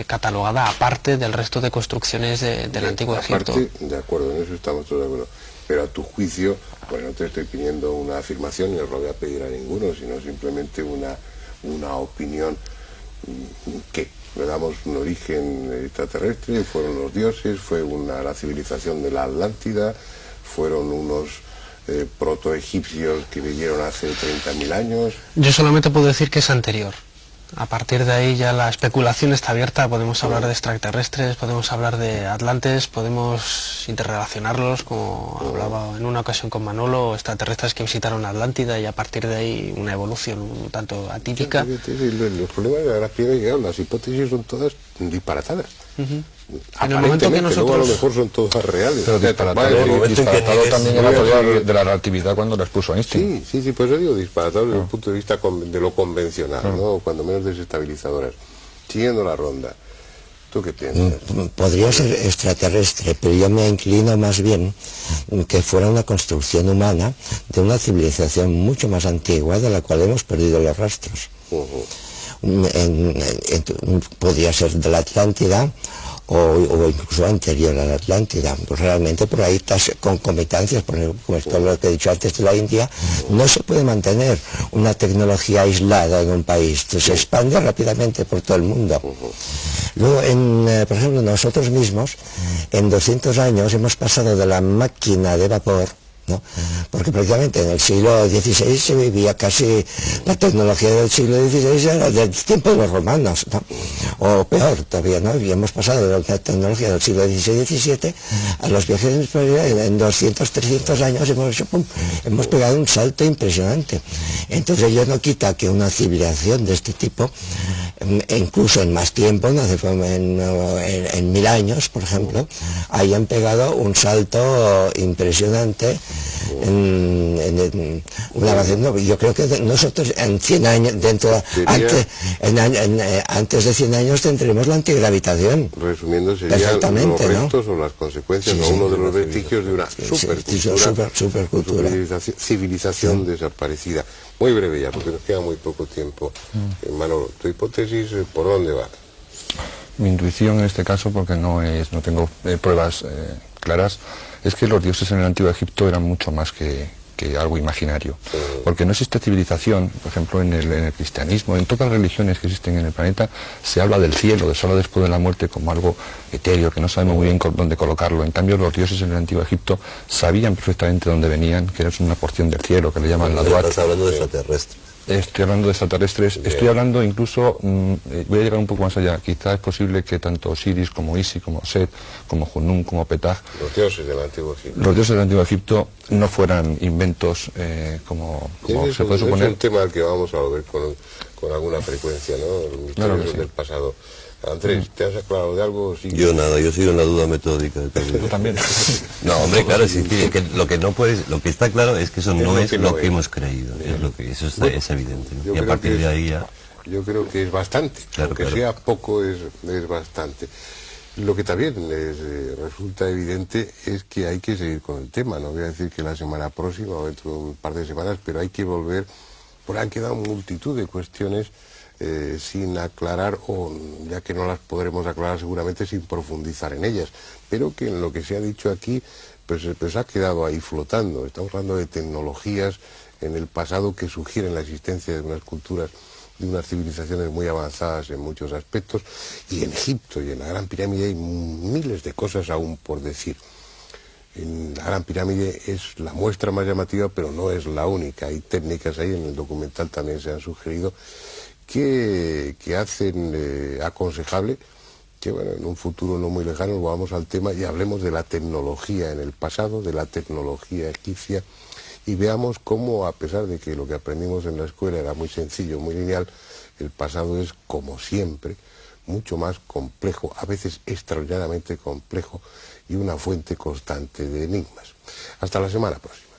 catalogada aparte del resto de construcciones del antiguo Egipto. De acuerdo, en eso estamos todos de acuerdo. Pero a tu juicio, pues no te estoy pidiendo una afirmación, ni os lo voy a pedir a ninguno, sino simplemente una opinión que le damos un origen extraterrestre, fueron los dioses, fue la civilización de la Atlántida, fueron unos protoegipcios que vivieron hace 30.000 años. Yo solamente puedo decir que es anterior. A partir de ahí ya la especulación está abierta, podemos hablar de extraterrestres, podemos hablar de atlantes, podemos interrelacionarlos, como hablaba en una ocasión con Manolo, extraterrestres que visitaron Atlántida, y a partir de ahí una evolución un tanto atípica. Los problemas de la Gran Pirámide, las hipótesis son todas disparatadas. En el momento que nosotros... luego a lo mejor son todas reales. Pero disparatado también en la teoría de la relatividad cuando la expuso Einstein. Sí, pues yo digo disparatado desde el punto de vista de lo convencional, ¿no? Cuando menos desestabilizadoras. Siguiendo la ronda, ¿tú qué piensas? Podría ser extraterrestre, pero yo me inclino más bien que fuera una construcción humana de una civilización mucho más antigua de la cual hemos perdido los rastros. Podría ser de la Atlántida o incluso anterior a la Atlántida. Pues realmente por ahí estas concomitancias, por ejemplo, como esto lo que he dicho antes de la India, no se puede mantener una tecnología aislada en un país, se expande rápidamente por todo el mundo. Luego, por ejemplo, nosotros mismos, en 200 años hemos pasado de la máquina de vapor, ¿no? Porque prácticamente en el siglo XVI se vivía casi la tecnología del siglo XVI era del tiempo de los romanos, ¿no? O peor todavía, ¿no? Y hemos pasado de la tecnología del siglo XVI-XVII a los viajes en 200, 300 años hemos pegado un salto impresionante. Entonces ello no quita que una civilización de este tipo, incluso en más tiempo, ¿no? en 1000 años, por ejemplo, hayan pegado un salto impresionante yo creo que nosotros en 100 años, antes de 100 años tendremos la antigravitación. Resumiendo, serían los restos, ¿no? O las consecuencias, uno de los vestigios de una supercultura, civilización desaparecida. Muy breve ya, porque nos queda muy poco tiempo. Manolo, tu hipótesis, ¿por dónde va? Mi intuición en este caso, porque no tengo pruebas claras, es que los dioses en el antiguo Egipto eran mucho más que algo imaginario, porque no existe civilización. Por ejemplo, en el cristianismo, en todas las religiones que existen en el planeta, se habla del cielo, de solo después de la muerte, como algo etéreo, que no sabemos muy bien dónde colocarlo. En cambio, los dioses en el antiguo Egipto sabían perfectamente dónde venían, que era una porción del cielo, que le llaman la Duat. Estás hablando de extraterrestres. Estoy hablando de extraterrestres, estoy hablando incluso, voy a llegar un poco más allá, quizá es posible que tanto Osiris como Isis, como Set, como Junum, como Petah, los dioses del antiguo Egipto, no fueran inventos como se puede suponer. Es un tema al que vamos a volver con alguna frecuencia, ¿no? Los misterios del pasado. Andrés, ¿te has aclarado de algo? Sí. Yo nada, yo sigo en la duda metódica. ¿Tú también? No, hombre, claro, sí, que lo que no puedes, lo que está claro es que eso no es lo que hemos creído, eso es evidente, ¿no? Y a partir de ahí ya... Yo creo que es bastante, aunque sea poco es bastante. Lo que también resulta evidente es que hay que seguir con el tema. No voy a decir que la semana próxima o dentro de un par de semanas, pero hay que volver, porque han quedado multitud de cuestiones sin aclarar, o ya que no las podremos aclarar seguramente sin profundizar en ellas, pero que en lo que se ha dicho aquí pues ha quedado ahí flotando. Estamos hablando de tecnologías en el pasado que sugieren la existencia de unas culturas, de unas civilizaciones muy avanzadas en muchos aspectos, y en Egipto y en la Gran Pirámide hay miles de cosas aún por decir. En la Gran Pirámide es la muestra más llamativa, pero no es la única. Hay técnicas ahí, en el documental también se han sugerido, que hacen aconsejable que bueno, en un futuro no muy lejano volvamos al tema y hablemos de la tecnología en el pasado, de la tecnología egipcia, y veamos cómo, a pesar de que lo que aprendimos en la escuela era muy sencillo, muy lineal, el pasado es, como siempre, mucho más complejo, a veces extraordinariamente complejo, y una fuente constante de enigmas. Hasta la semana próxima.